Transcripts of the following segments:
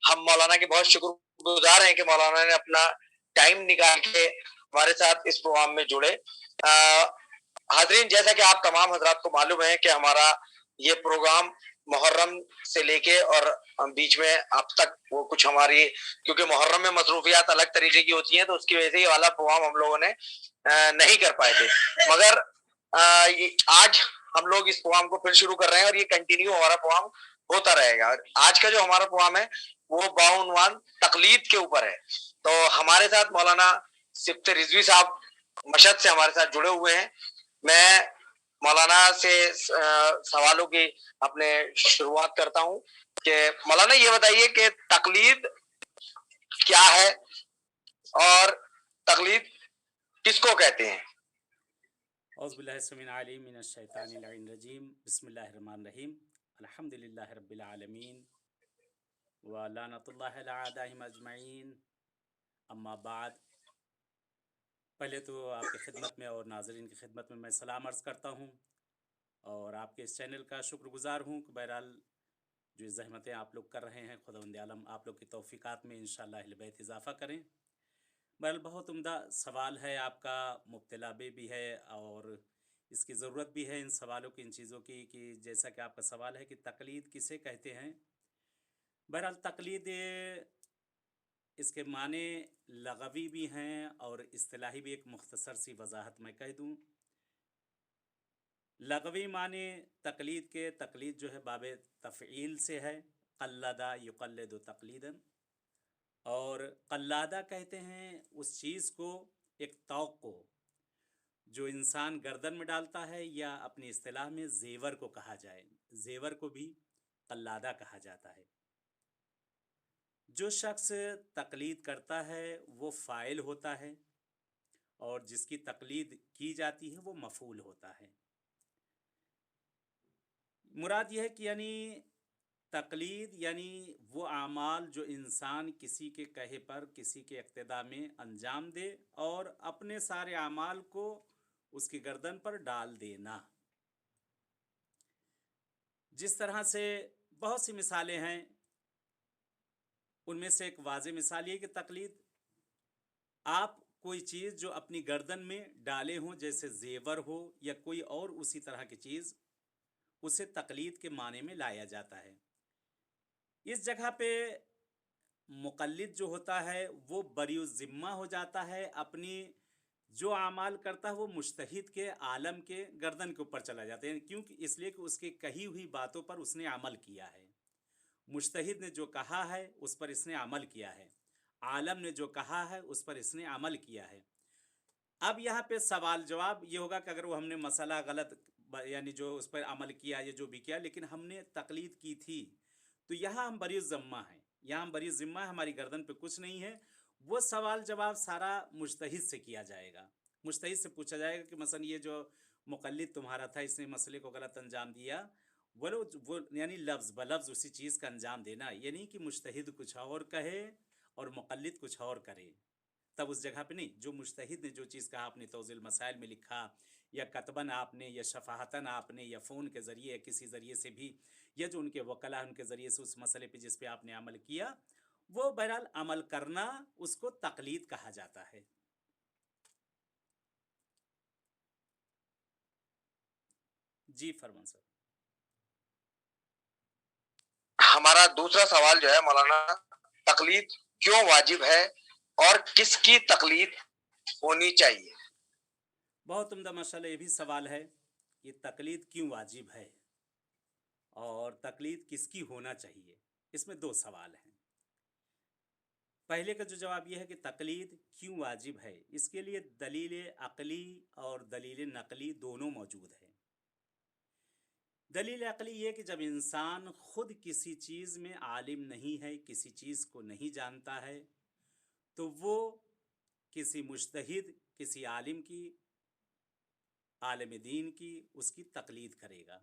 हम मौलाना के बहुत शुक्रगुजार हैं कि मौलाना ने अपना टाइम निकाल के हमारे साथ इस प्रोग्राम में जुड़े। हाजरीन, जैसा कि आप तमाम हजरात को मालूम है कि हमारा ये प्रोग्राम मुहर्रम से लेके और बीच में अब तक वो कुछ हमारी, क्योंकि मुहर्रम में मसरूफियात अलग तरीके की होती हैं, तो उसकी वजह से ये वाला प्रोग्राम हम लोगों ने नहीं कर पाए थे। मगर आज हम लोग इस प्रोग्राम को फिर शुरू कर रहे हैं और ये कंटिन्यू हमारा प्रोग्राम होता रहेगा। आज का जो हमारा प्रोग्राम है वो बाउनवान तकलीद के ऊपर है। तो हमारे साथ मौलाना सिफ्त रिजवी साहब मशहद से हमारे साथ जुड़े हुए हैं। मैं मौलाना से सवालों की अपने शुरुआत करता हूँ कि मौलाना ये बताइए कि तकलीद क्या है और तकलीद किसको कहते हैं? औज़ुबिल्लाहिस्समीउल-अलीम बिस्मिल्लाहिर्रहमानिर्रहीम अल्हम्दुलिल्लाहि रब्बिल आलमीन व लानतुल्लाहि अला अअदाइहिम अजमईन अम्मा बाद। पहले तो आपकी खिदमत में और नाज़रीन की खिदमत में मैं सलाम अर्ज़ करता हूँ और आपके इस चैनल का शुक्रगुज़ार हूँ कि बहरहाल जो ज़हमतें आप लोग कर रहे हैं, खुदावंद आलम आप लोग की तौफ़ीक़ात में इंशाअल्लाह अहल बैत इज़ाफ़ा करें। बहरहाल बहुत उम्दा सवाल है आपका, मुब्तलाबे भी है और इसकी ज़रूरत भी है इन सवालों की, इन चीज़ों की, कि जैसा कि आपका सवाल है कि तक़लीद किसे कहते हैं। बहरहाल तक़लीद इसके माने लगवी भी हैं और इस्तिलाही भी। एक मुख्तसर सी वजाहत मैं कह दूँ। लगवी माने तक़लीद के, तक़लीद जो है बाबे तफ़ईल से है, क़ल्लदा युक़ल्लिदु तक़लीदन, और क़ल्लादा कहते हैं उस चीज़ को, एक तौक़ को जो इंसान गर्दन में डालता है, या अपनी इस्तिलाह में ज़ेवर को कहा जाए, ज़ेवर को भी क़ल्लादा कहा जाता है। जो शख्स तक़लीद करता है वो फ़ाइल होता है और जिसकी तक़लीद की जाती है वो मफ़ूल होता है। मुराद यह है कि यानी तक़लीद यानी वो आमाल जो इंसान किसी के कहे पर, किसी के इक़्तिदा में अंजाम दे और अपने सारे आमाल को उसकी गर्दन पर डाल देना। जिस तरह से बहुत सी मिसालें हैं, उनमें से एक वाज़ेह मिसाल ये कि तक़लीद, आप कोई चीज़ जो अपनी गर्दन में डाले हों, जैसे ज़ेवर हो या कोई और उसी तरह की चीज़, उसे तक़लीद के माने में लाया जाता है। इस जगह पे मुक़ल्लिद जो होता है वो बरीउज़्ज़िम्मा हो जाता है। अपनी जो आमाल करता है वो मुज्तहिद के आलम के गर्दन के ऊपर चला जाता है। क्योंकि इसलिए कि उसकी कही हुई बातों पर उसने अमल किया है। मुज्तहिद ने जो कहा है उस पर इसने अमल किया है, आलम ने जो कहा है उस पर इसने अमल किया है। अब यहाँ पे सवाल जवाब ये होगा कि अगर वो हमने मसला गलत यानी जो उस पर अमल किया या जो भी किया, लेकिन हमने तक़लीद की थी, तो यहाँ हम बरी ज़िम्मा हैं, यहाँ हम बरी ज़िम्मा है, हमारी गर्दन पे कुछ नहीं है। वो सवाल जवाब सारा मुज्तहिद से किया जाएगा। मुज्तहिद से पूछा जाएगा कि मसलन ये जो मुक़ल्लिद तुम्हारा था, इसने मसले को गलत अंजाम दिया। वो यानी लफ्ज़ ब लफ्ज़ उसी चीज़ का अंजाम देना, ये नहीं कि मुज्तहिद कुछ और कहे और मुक़ल्लिद कुछ और करे। तब उस जगह पे नहीं, जो मुज्तहिद ने जो चीज़ कहा, आपने तौज़ील मसाइल में लिखा या कतबन आपने या शफ़ाहतन आपने या फ़ोन के ज़रिए या किसी ज़रिए से भी, या जो उनके वकला उनके ज़रिए से उस मसले पे जिस पे आपने अमल किया, वो बहरहाल अमल करना, उसको तक़लीद कहा जाता है। जी फरमान सर। हमारा दूसरा सवाल जो है मौलाना, तकलीद क्यों वाजिब है और किसकी तकलीद होनी चाहिए? बहुत उम्दा माशाल्लाह ये भी सवाल है, ये तक़लीद क्यों वाजिब है और तक़लीद किसकी होना चाहिए। इसमें दो सवाल हैं। पहले का जो जवाब ये है कि तक़लीद क्यों वाजिब है, इसके लिए दलील अक़ली और दलील नक़ली दोनों मौजूद है। दलील अक़ली ये कि जब इंसान ख़ुद किसी चीज़ में आलिम नहीं है, किसी चीज़ को नहीं जानता है, तो वो किसी मुज्तहिद, किसी आलिम की, आलिम दीन की, उसकी तक़लीद करेगा।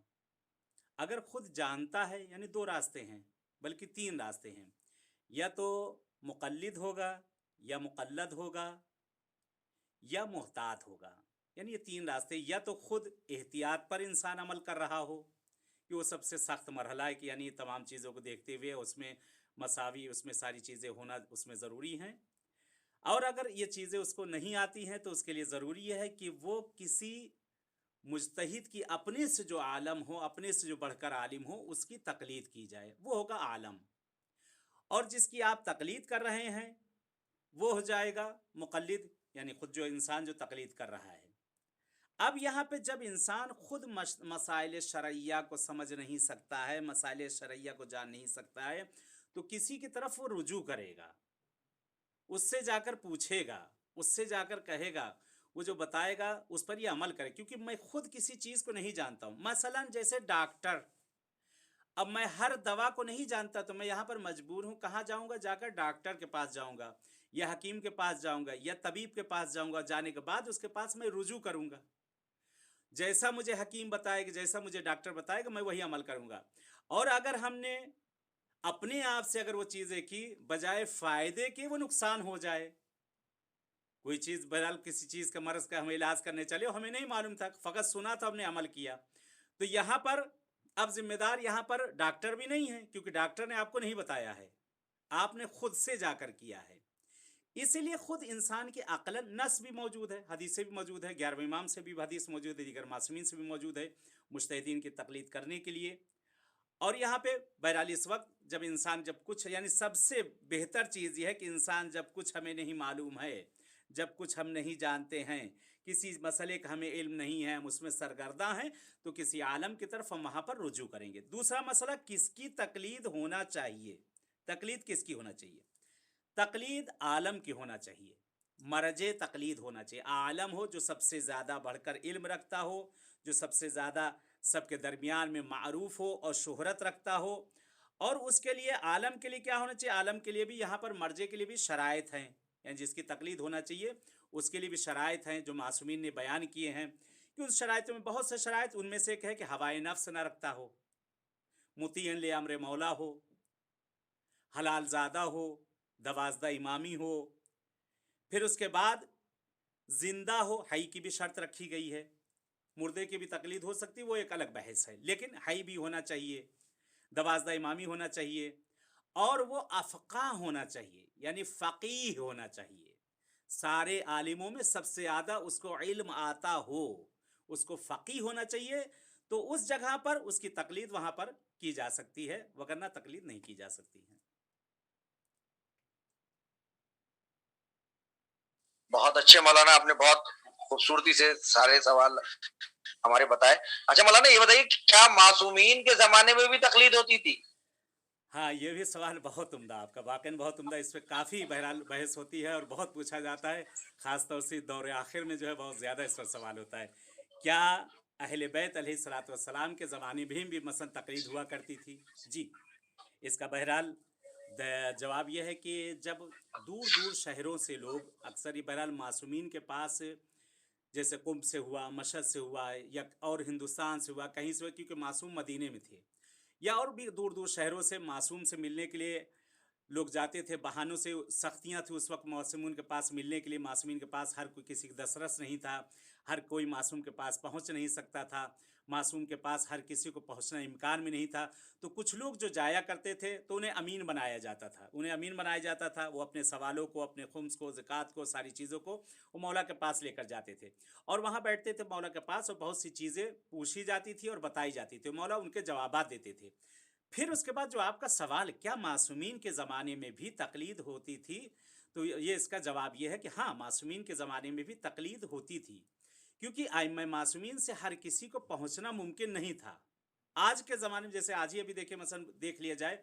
अगर ख़ुद जानता है, यानी दो रास्ते हैं, बल्कि तीन रास्ते हैं। या तो मुक़ल्लिद होगा, या मुक़ल्लद होगा, या मुहतात होगा। यानी ये तीन रास्ते, या तो ख़ुद एहतियात पर इंसान अमल कर रहा हो कि वो सबसे सख्त मरहला है कि यानी तमाम चीज़ों को देखते हुए उसमें मसावी, उसमें सारी चीज़ें होना उसमें ज़रूरी हैं। और अगर ये चीज़ें उसको नहीं आती हैं तो उसके लिए ज़रूरी ये है कि वो किसी मुजतहिद की, अपने से जो आलम हो, अपने से जो बढ़कर आलिम हो, उसकी तकलीद की जाए, वो होगा आलम। और जिसकी आप तकलीद कर रहे हैं वो हो जाएगा मुक़ल्लिद, यानी खुद जो इंसान जो तकलीद कर रहा है। अब यहाँ पे जब इंसान खुद मसाइल शरइया को समझ नहीं सकता है, मसाइल शरइया को जान नहीं सकता है, तो किसी की तरफ वो रुजू करेगा, उससे जाकर पूछेगा, उससे जाकर कहेगा, वो जो बताएगा उस पर ये अमल करे, क्योंकि मैं खुद किसी चीज़ को नहीं जानता हूँ। मसलन जैसे डॉक्टर, अब मैं हर दवा को नहीं जानता तो मैं यहाँ पर मजबूर हूँ, कहाँ जाऊँगा, जाकर डॉक्टर के पास जाऊँगा, या हकीम के पास जाऊँगा, या तबीब के पास जाऊँगा। जाने के बाद उसके पास मैं रुजू करूँगा, जैसा मुझे हकीम बताएगा, जैसा मुझे डॉक्टर बताएगा, मैं वही अमल करूँगा। और अगर हमने अपने आप से अगर वो चीज़ें की, बजाय फ़ायदे के वो नुकसान हो जाए, कोई चीज़ बहरहाल किसी चीज़ का मर्ज़ का हम इलाज करने चले और हमें नहीं मालूम था, फ़कत सुना था, हमने अमल किया, तो यहाँ पर अब ज़िम्मेदार यहाँ पर डॉक्टर भी नहीं है, क्योंकि डॉक्टर ने आपको नहीं बताया है, आपने खुद से जाकर किया है। इसीलिए खुद इंसान की अक़लन नस भी मौजूद है, हदीसें भी मौजूद है, 11वें इमाम से भी हदीस मौजूद है, दीगर मासूमीन से भी मौजूद है, मुज्तहिदीन की तक़लीद करने के लिए। और यहाँ पे बहरहाल इस वक्त जब इंसान जब कुछ, यानी सबसे बेहतर चीज़ ये है कि इंसान जब कुछ हमें नहीं मालूम है, जब कुछ हम नहीं जानते हैं, किसी मसले का हमें इल्म नहीं है, हम उसमें सरगर्दा हैं, तो किसी आलम की तरफ हम वहाँ पर रुजू करेंगे। दूसरा मसला, किसकी तकलीद होना चाहिए, तकलीद किसकी होना चाहिए? तकलीद आलम की होना चाहिए, मरजे तकलीद होना चाहिए, आलम हो जो सबसे ज़्यादा बढ़कर इल्म रखता हो, जो सबसे ज़्यादा सबके दरमियान में मारूफ हो और शोहरत रखता हो। और उसके लिए आलम के लिए क्या होना चाहिए? आलम के लिए भी यहाँ पर मर्जे के लिए भी शराइत हैं, यानी जिसकी तकलीद होना चाहिए उसके लिए भी शराइत हैं जो मासूमीन ने बयान किए हैं, कि उन शराइतों में बहुत से शराइत, उनमें से एक है कि हवाए नफ्स न रखता हो, मुतीयन ले अम्र मौला हो, हलाल ज़्यादा हो, दवाज़दा इमामी हो, फिर उसके बाद जिंदा हो, हई की भी शर्त रखी गई है। मुर्दे की भी तकलीद हो सकती है, वो एक अलग बहस है, लेकिन हई भी होना चाहिए, दवाज़दा इमामी होना चाहिए, और वो अफ़क़ा होना चाहिए, यानी फ़क़ीह होना चाहिए। सारे आलिमों में सबसे ज़्यादा उसको इल्म आता हो, उसको फ़क़ीह होना चाहिए, तो उस जगह पर उसकी तकलीद वहाँ पर की जा सकती है, वगरना तकलीद नहीं की जा सकती है। बहुत अच्छे मौलाना, आपने बहुत खूबसूरती से सारे सवाल हमारे बताए। अच्छा मौलाना, ये बताइए क्या मासूमीन के ज़माने में भी तकलीद होती थी? हाँ, ये भी सवाल बहुत उम्दा आपका, वाक़ई बहुत उम्दा, इस पे काफ़ी बहरहाल बहस होती है और बहुत पूछा जाता है, ख़ास तौर से दौर आखिर में जो है बहुत ज़्यादा इस पर सवाल होता है। क्या अहले बैत अलैहिस्सलातु वस्सलाम के ज़माने में भी मसलन तक़लीद हुआ करती थी? जी, इसका बहरहाल जवाब ये है कि जब दूर-दूर शहरों से लोग अक्सर ये बहरहाल मासूमीन के पास, जैसे कुंभ से हुआ, मशहद से हुआ, या और हिंदुस्तान से हुआ, कहीं से हुआ, क्योंकि मासूम मदीने में थे, या और भी दूर-दूर शहरों से मासूम से मिलने के लिए लोग जाते थे। बहानों से, सख्तियाँ थी उस वक़्त मासूमीन के पास मिलने के लिए, मासूमीन के पास हर कोई, किसी का दस्तरस नहीं था, हर कोई मासूम के पास पहुँच नहीं सकता था, मासूम के पास हर किसी को पहुँचना इम्कान में नहीं था। तो कुछ लोग जो जाया करते थे तो उन्हें अमीन बनाया जाता था, उन्हें अमीन बनाया जाता था, वो अपने सवालों को, अपने खुम्स को, ज़कात को, सारी चीज़ों को वो मौला के पास लेकर जाते थे, और वहाँ बैठते थे मौला के पास, और बहुत सी चीज़ें पूछी जाती थी और बताई जाती थी, मौला उनके जवाबात देते थे। फिर उसके बाद जो आपका सवाल, क्या मासूमीन के ज़माने में भी तकलीद होती थी? तो ये इसका जवाब ये है कि हाँ, मासूमीन के ज़माने में भी तकलीद होती थी, क्योंकि आइम्मा मासूमीन से हर किसी को पहुँचना मुमकिन नहीं था। आज के ज़माने में, जैसे आज ही अभी देखिए, मसलन देख लिया जाए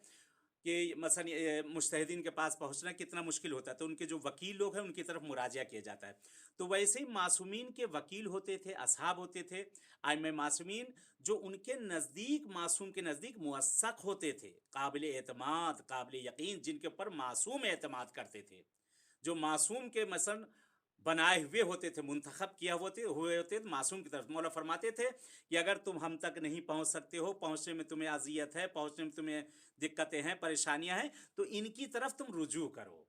कि मसलन मुज्तहिदीन के पास पहुँचना कितना मुश्किल होता है, तो उनके जो वकील लोग हैं उनकी तरफ मुराजिया किया जाता है। तो वैसे ही मासूमीन के वकील होते थे, असहाब होते थे, आइम्मा मासूमीन, जो उनके नज़दीक, मासूम के नज़दीक मुवस्सक़ होते थे, काबिल एतमाद, काबिल यकीन, जिनके ऊपर मासूम एतमाद करते थे, जो मासूम के मसलन बनाए हुए होते थे, मुंतखब किया हुए होते थे मासूम की तरफ। मौला फरमाते थे कि अगर तुम हम तक नहीं पहुंच सकते हो, पहुंचने में तुम्हें अजियत है, पहुंचने में तुम्हें दिक्कतें हैं, परेशानियां हैं, तो इनकी तरफ तुम रुजू करो,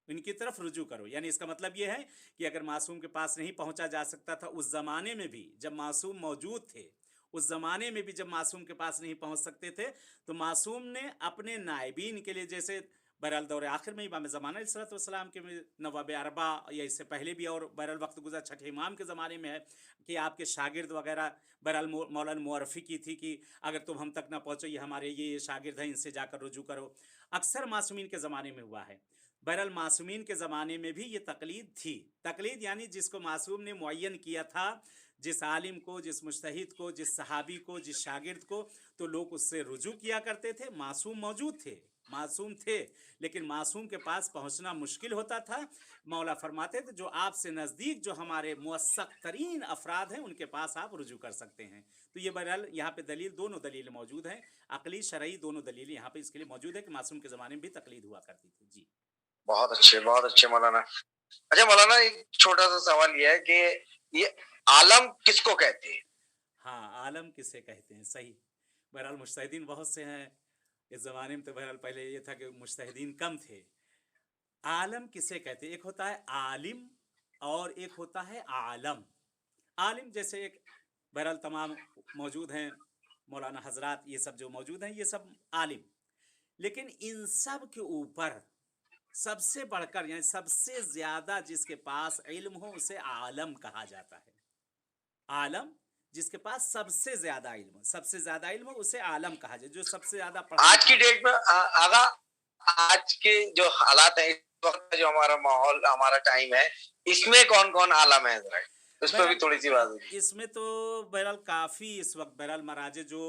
इनकी तरफ रुजू करो। यानी इसका मतलब ये है कि अगर मासूम के पास नहीं पहुंचा जा सकता था, उस ज़माने में भी जब मासूम मौजूद थे, उस ज़माने में भी जब मासूम के पास नहीं पहुंच सकते थे, तो मासूम ने अपने नायबीन के लिए, जैसे बहरहाल दौर आखिर में इमाम ज़माना अलैहिस्सलाम के नवाब अरबा या इससे पहले भी, और बहरहाल वक्त गुज़रा छठे इमाम के ज़माने में है कि आपके शागिर्द वगैरह, बहरहाल मौलाना मुअर्रफ़ी की थी कि अगर तुम हम तक ना पहुँचो, ये हमारे ये शागिर्द हैं, इनसे जाकर रुजू करो। अक्सर मासूमीन के ज़माने में हुआ है। बहरहाल मासूमीन के ज़माने में भी ये तकलीद थी। तकलीद यानी जिसको मासूम ने मुअय्यन किया था, जिस आलिम को, जिस मुज्तहिद को, जिस सहाबी को, जिस शागिर्द को, तो लोग उससे रुजू किया करते थे। मासूम मौजूद थे, मासूम थे, लेकिन मासूम के पास पहुंचना मुश्किल होता था। मौला फरमाते थे जो आपसे नज़दीक जो हमारे मुवस्सक़ तरीन अफराद हैं, उनके पास आप रुजू कर सकते हैं। तो ये बहरहाल यहाँ पे दलील, दोनों दलील मौजूद हैं, अकली शरई दोनों दलील यहाँ पे इसके लिए मौजूद है कि मासूम के ज़माने में भी तकलीद हुआ करती थी। जी। बहुत अच्छे मौलाना। अच्छा मौलाना, एक छोटा सा सवाल ये है कि ये आलम किसको कहते हैं? हाँ, आलम किसे कहते हैं, सही। बहरहाल मुज्तहिदीन बहुत से हैं इस ज़माने में, तो बहरहाल पहले ये था कि मुज्तहिदीन कम थे। आलम किसे कहते हैं? एक होता है आलिम और एक होता है आलम। आलिम जैसे एक, बहरहाल तमाम मौजूद हैं, मौलाना हजरात ये सब जो मौजूद हैं, ये सब आलिम। लेकिन इन सब के ऊपर सबसे बढ़कर यानी सबसे ज्यादा जिसके पास इल्म हो उसे आलम कहा जाता है। आलम जिसके पास सबसे ज्यादा इल्म हो, सबसे ज्यादा इल्म हो, उसे आलम कहा जाए, जो सबसे ज्यादा पढ़ा आज लिखा की हो। डेट में आगा, आज के जो हालात है, इस वक्त जो हमारा माहौल, हमारा टाइम है, इसमें कौन कौन आलम है, जरा उस पर भी बहरहाल थोड़ी सी बात होगी। इसमें तो बहरहाल काफ़ी इस वक्त बहरहाल मराजे जो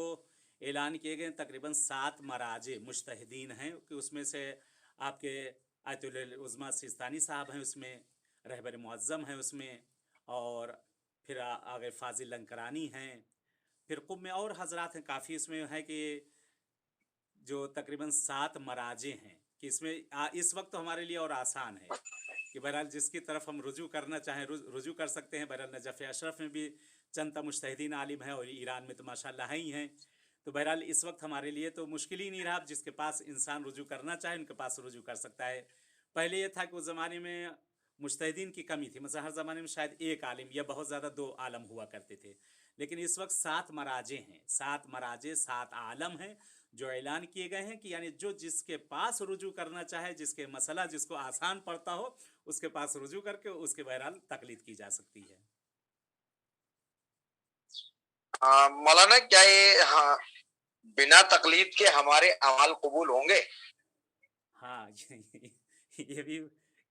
ऐलान किए गए हैं, तकरीबन 7 मराजे मुज्तहिदीन हैं कि उसमें से आपके आयतुल उज़्मा सिस्तानी साहब हैं उसमें, रहबर मुअज़्ज़म हैं उसमें, और फिर आगे फ़ाज़िल लंकरानी हैं, फिर कुम में और हज़रात हैं काफ़ी। इसमें है कि जो तकरीबन 7 मराजे हैं कि इसमें इस वक्त तो हमारे लिए और आसान है कि बहरहाल जिसकी तरफ हम रुजू करना चाहें रुजू कर सकते हैं। बहरहाल नजफ़ अशरफ में भी चंद मुज्तहिदीन आलिम हैं, और ईरान में तो माशाल्लाह हैं ही हैं। तो बहरहाल इस वक्त हमारे लिए तो मुश्किल ही नहीं रहा, जिसके पास इंसान रुजू करना चाहे उनके पास रुजू कर सकता है। पहले ये था कि उस ज़माने में मुज्तहिदीन की कमी थी, मतलब हर ज़माने में शायद एक आलिम या बहुत ज़्यादा 2 आलम हुआ करते थे। लेकिन इस वक्त 7 मराजे हैं, 7 मराजे, 7 आलम हैं जो ऐलान किए गए हैं कि यानी जो जिसके पास रुजू करना चाहे, जिसके मसला जिसको आसान पड़ता हो, उसके पास रुजू करके उसके बहरहाल तकलीद की जा सकती है। मौलाना, क्या ये, हाँ, बिना तकलीद के हमारे अमाल कबूल होंगे? हाँ, ये भी,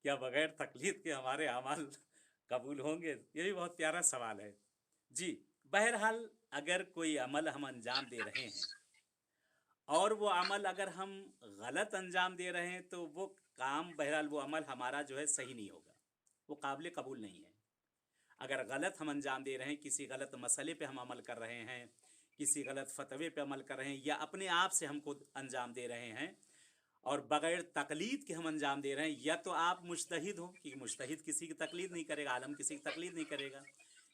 क्या बगैर तकलीद के हमारे अमाल कबूल होंगे? ये भी बहुत प्यारा सवाल है। जी, बहरहाल अगर कोई अमल हम अंजाम दे रहे हैं और वो अमल अगर हम गलत अंजाम दे रहे हैं, तो वो काम, बहरहाल वो अमल हमारा जो है सही नहीं होगा, वो काबिल कबूल नहीं है। अगर गलत हम अंजाम दे रहे हैं, किसी गलत मसले पे हम अमल कर रहे हैं, किसी गलत फतवे पे अमल कर रहे हैं, या अपने आप से हम खुद अंजाम दे रहे हैं और बगैर तकलीद के हम अंजाम दे रहे हैं, या तो आप मुज्तहिद हो कि मुज्तहिद किसी की तकलीद नहीं करेगा, आलम किसी की तकलीद नहीं करेगा,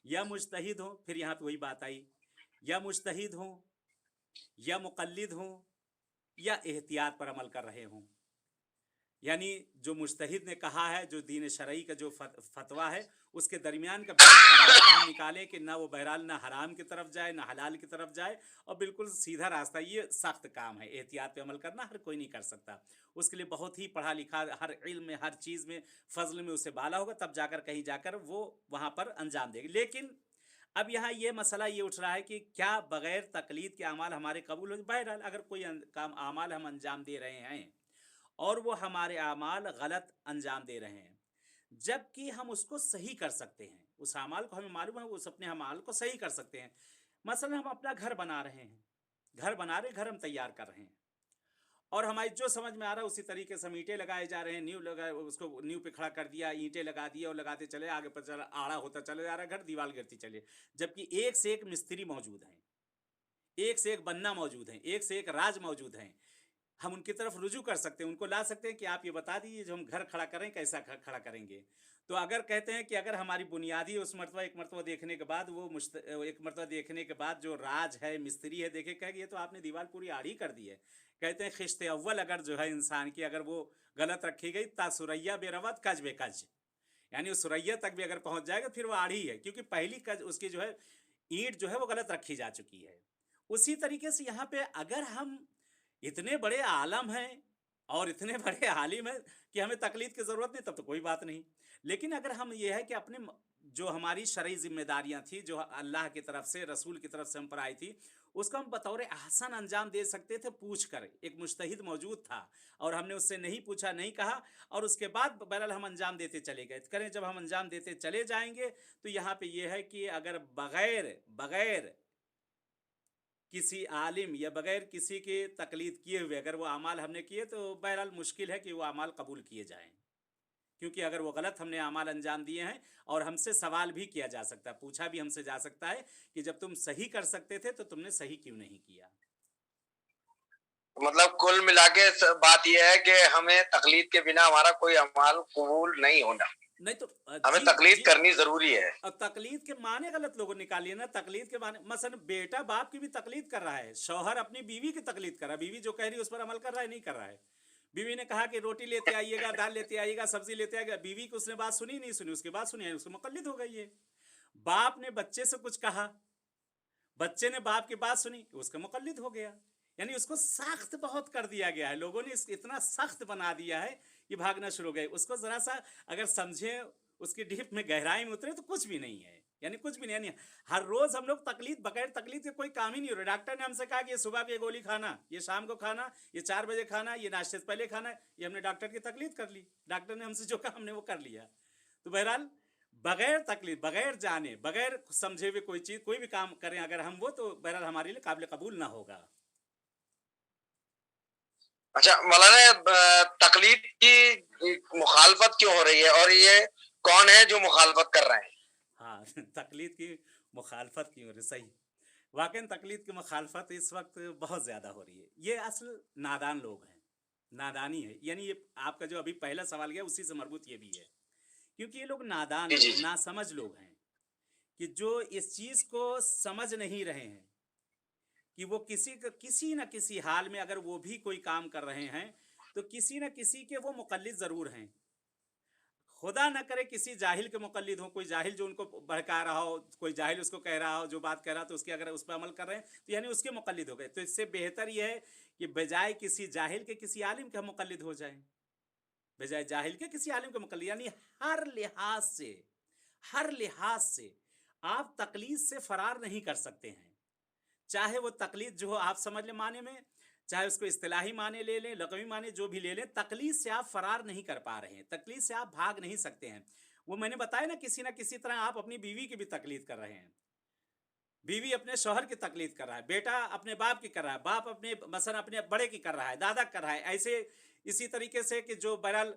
या मुज्तहिद हो, फिर यहाँ पे वही बात आई, या मुज्तहिद हो, या मुक़ल्लिद हो, या एहतियात पर अमल कर रहे हों। यानी जो मुज्तहिद ने कहा है, जो दीन शरई का जो फतवा है, उसके दरमियान का बीच का रास्ता हम निकालें कि ना वो बहरहाल ना हराम की तरफ जाए ना हलाल की तरफ जाए, और बिल्कुल सीधा रास्ता, ये सख्त काम है। एहतियात पे अमल करना हर कोई नहीं कर सकता, उसके लिए बहुत ही पढ़ा लिखा, हर इल्म में, हर चीज़ में, फजल में उसे बाला होगा, तब जाकर कहीं जाकर वो वहाँ पर अंजाम देगी। लेकिन अब यहाँ ये मसला ये उठ रहा है कि क्या बगैर तकलीद के अमाल हमारे कबूल हो? बहरहाल अगर कोई काम अमाल हम अंजाम दे रहे हैं और वो हमारे अमाल गलत अंजाम दे रहे हैं, जबकि हम उसको सही कर सकते हैं, उस अमाल को हमें मालूम है, उस अपने अमाल को सही कर सकते हैं। मसलन हम अपना घर बना रहे हैं, घर बना रहे, घर हम तैयार कर रहे हैं, और हमारी जो समझ में आ रहा है उसी तरीके से हम ईंटें लगाए जा रहे हैं, नींव लगाए, उसको नींव पे खड़ा कर दिया, ईंटें लगा दिया और लगाते चले, आगे पर चला आड़ा होता चला जा रहा है घर, दीवार गिरती चले, जबकि एक से एक मिस्त्री मौजूद हैं, एक से एक बन्ना मौजूद हैं, एक से एक राज मौजूद हैं। हम उनकी तरफ रुजू कर सकते हैं, उनको ला सकते हैं कि आप ये बता दीजिए जो हम घर खड़ा करें कैसा घर खड़ा करेंगे। तो अगर कहते हैं कि अगर हमारी बुनियादी उस मरतबा, एक मरतबा देखने के बाद वो एक मरतबा देखने के बाद जो राज है, मिस्त्री है, देखे कहेगा ये तो आपने दीवार पूरी आड़ी कर दी है। कहते हैं खिश्ते अव्वल अगर जो है इंसान की अगर वो गलत रखी गई, ता सुरैया बेरवत कज बेकज, यानी उस सुरैया तक भी अगर पहुंच जाएगा फिर वो आड़ी है, क्योंकि पहली कज उसकी जो है ईंट जो है वो गलत रखी जा चुकी है। उसी तरीके से यहाँ पे अगर हम इतने बड़े आलम हैं, और इतने बड़े आलिम हैं कि हमें तकलीद की ज़रूरत नहीं, तब तो कोई बात नहीं। लेकिन अगर हम ये है कि अपने जो हमारी शरई ज़िम्मेदारियाँ थी, जो अल्लाह की तरफ से, रसूल की तरफ से हम पर आई थी, उसको हम बतौर अहसन अंजाम दे सकते थे पूछ कर। एक मुज्तहिद मौजूद था और हमने उससे नहीं पूछा, नहीं कहा, और उसके बाद बहरहाल हम अंजाम देते चले गए। करें, जब हम अंजाम देते चले जाएँगे, तो यहाँ पे ये है कि अगर बग़ैर बग़ैर किसी आलिम या बगैर किसी के तकलीद किए हुए अगर वो अमाल हमने किए, तो बहरहाल मुश्किल है कि वो अमाल कबूल किए जाएं, क्योंकि अगर वो गलत हमने अमाल अंजाम दिए हैं, और हमसे सवाल भी किया जा सकता है, पूछा भी हमसे जा सकता है कि जब तुम सही कर सकते थे तो तुमने सही क्यों नहीं किया। मतलब कुल मिला के बात यह है कि हमें तकलीद के बिना हमारा कोई अमाल कबूल नहीं होना, नहीं तो हमें जी तकलीद जी। करनी जरूरी है। और तकलीद के माने गलत लोगों निकालिए ना, तकलीद के माने मसलन बेटा बाप की भी तकलीद कर रहा है, शौहर अपनी बीवी की तकलीद कर रहा है, बीवी जो कह रही है उस पर अमल कर रहा है, नहीं कर रहा है। बीवी ने कहा कि रोटी लेते आइएगा, दाल लेते आइएगा, सब्जी लेते आइएगा, बीवी की उसने बात सुनी, नहीं सुनी, उसके बाद सुनी है, उसको मुकल्लिद हो गई है। बाप ने बच्चे से कुछ कहा, बच्चे ने बाप की बात सुनी, उसका मुकल्लिद हो गया। यानी उसको सख्त बहुत कर दिया गया है, लोगों ने इतना सख्त बना दिया है कि भागना शुरू हो गए। उसको जरा सा अगर समझे, उसकी डीप में गहराई में उतरे, तो कुछ भी नहीं है, यानी कुछ भी नहीं। यानी हर रोज हम लोग तकलीद, बगैर तकलीद के कोई काम ही नहीं हो रहा। डॉक्टर ने हमसे कहा कि ये सुबह की गोली खाना, ये शाम को खाना, ये 4 बजे खाना, ये नाश्ते से पहले खाना, ये हमने डॉक्टर की तकलीद कर ली। डॉक्टर ने हमसे जो कहा हमने वो कर लिया। तो बहरहाल बगैर तकलीफ, बगैर जाने, बगैर समझे हुए कोई चीज़, कोई भी काम करें अगर हम, वो तो बहरहाल हमारे लिए काबिल कबूल ना होगा। अच्छा मौलाना, तकलीद की मुखालफत क्यों हो रही है, और ये कौन है जो मुखालफत कर रहे हैं? हाँ तकलीद की मुखालफत क्यों हो रही, सही। वाकई तकलीद की मुखालफत इस वक्त बहुत ज़्यादा हो रही है। ये असल नादान लोग हैं, नादानी है। यानी ये आपका जो अभी पहला सवाल गया, उसी से मरबूत ये भी है, क्योंकि ये लोग नादान जी लोग, जी जी। नासमझ लोग हैं, कि जो इस चीज़ को समझ नहीं रहे हैं कि वो किसी न किसी हाल में अगर वो भी कोई काम कर रहे हैं, तो किसी न किसी के वो मुकल्लिद ज़रूर हैं। खुदा न करे किसी जाहिल के मुकल्लिद हो, कोई जाहिल जो उनको बहका रहा हो, कोई जाहिल उसको कह रहा हो, जो बात कह रहा हो, तो उसके अगर उस पर अमल कर रहे हैं, तो यानी उसके मुकल्लिद हो गए। तो इससे बेहतर ये है कि बजाय किसी जाहिल के किसी आलिम के हम मुकल्लिद हो जाएं, बजाय जाहिल के किसी आलिम के मुकल्लिद। यानी हर लिहाज से, हर लिहाज से आप तकलीद से फरार नहीं कर सकते हैं। चाहे वो तकलीद जो हो आप समझ लें माने में, चाहे उसको इस्तिलाही माने ले लें, लग़वी माने जो भी ले लें, तकलीद से आप फरार नहीं कर पा रहे हैं, तकलीद से आप भाग नहीं सकते हैं। वो मैंने बताया ना, किसी ना किसी तरह आप अपनी बीवी की भी तकलीद कर रहे हैं, बीवी अपने शौहर की तकलीद कर रहा है, बेटा अपने बाप की कर रहा है, बाप अपने मसलन अपने बड़े की कर रहा है, दादा कर रहा है। ऐसे इसी तरीके से कि जो बहरहाल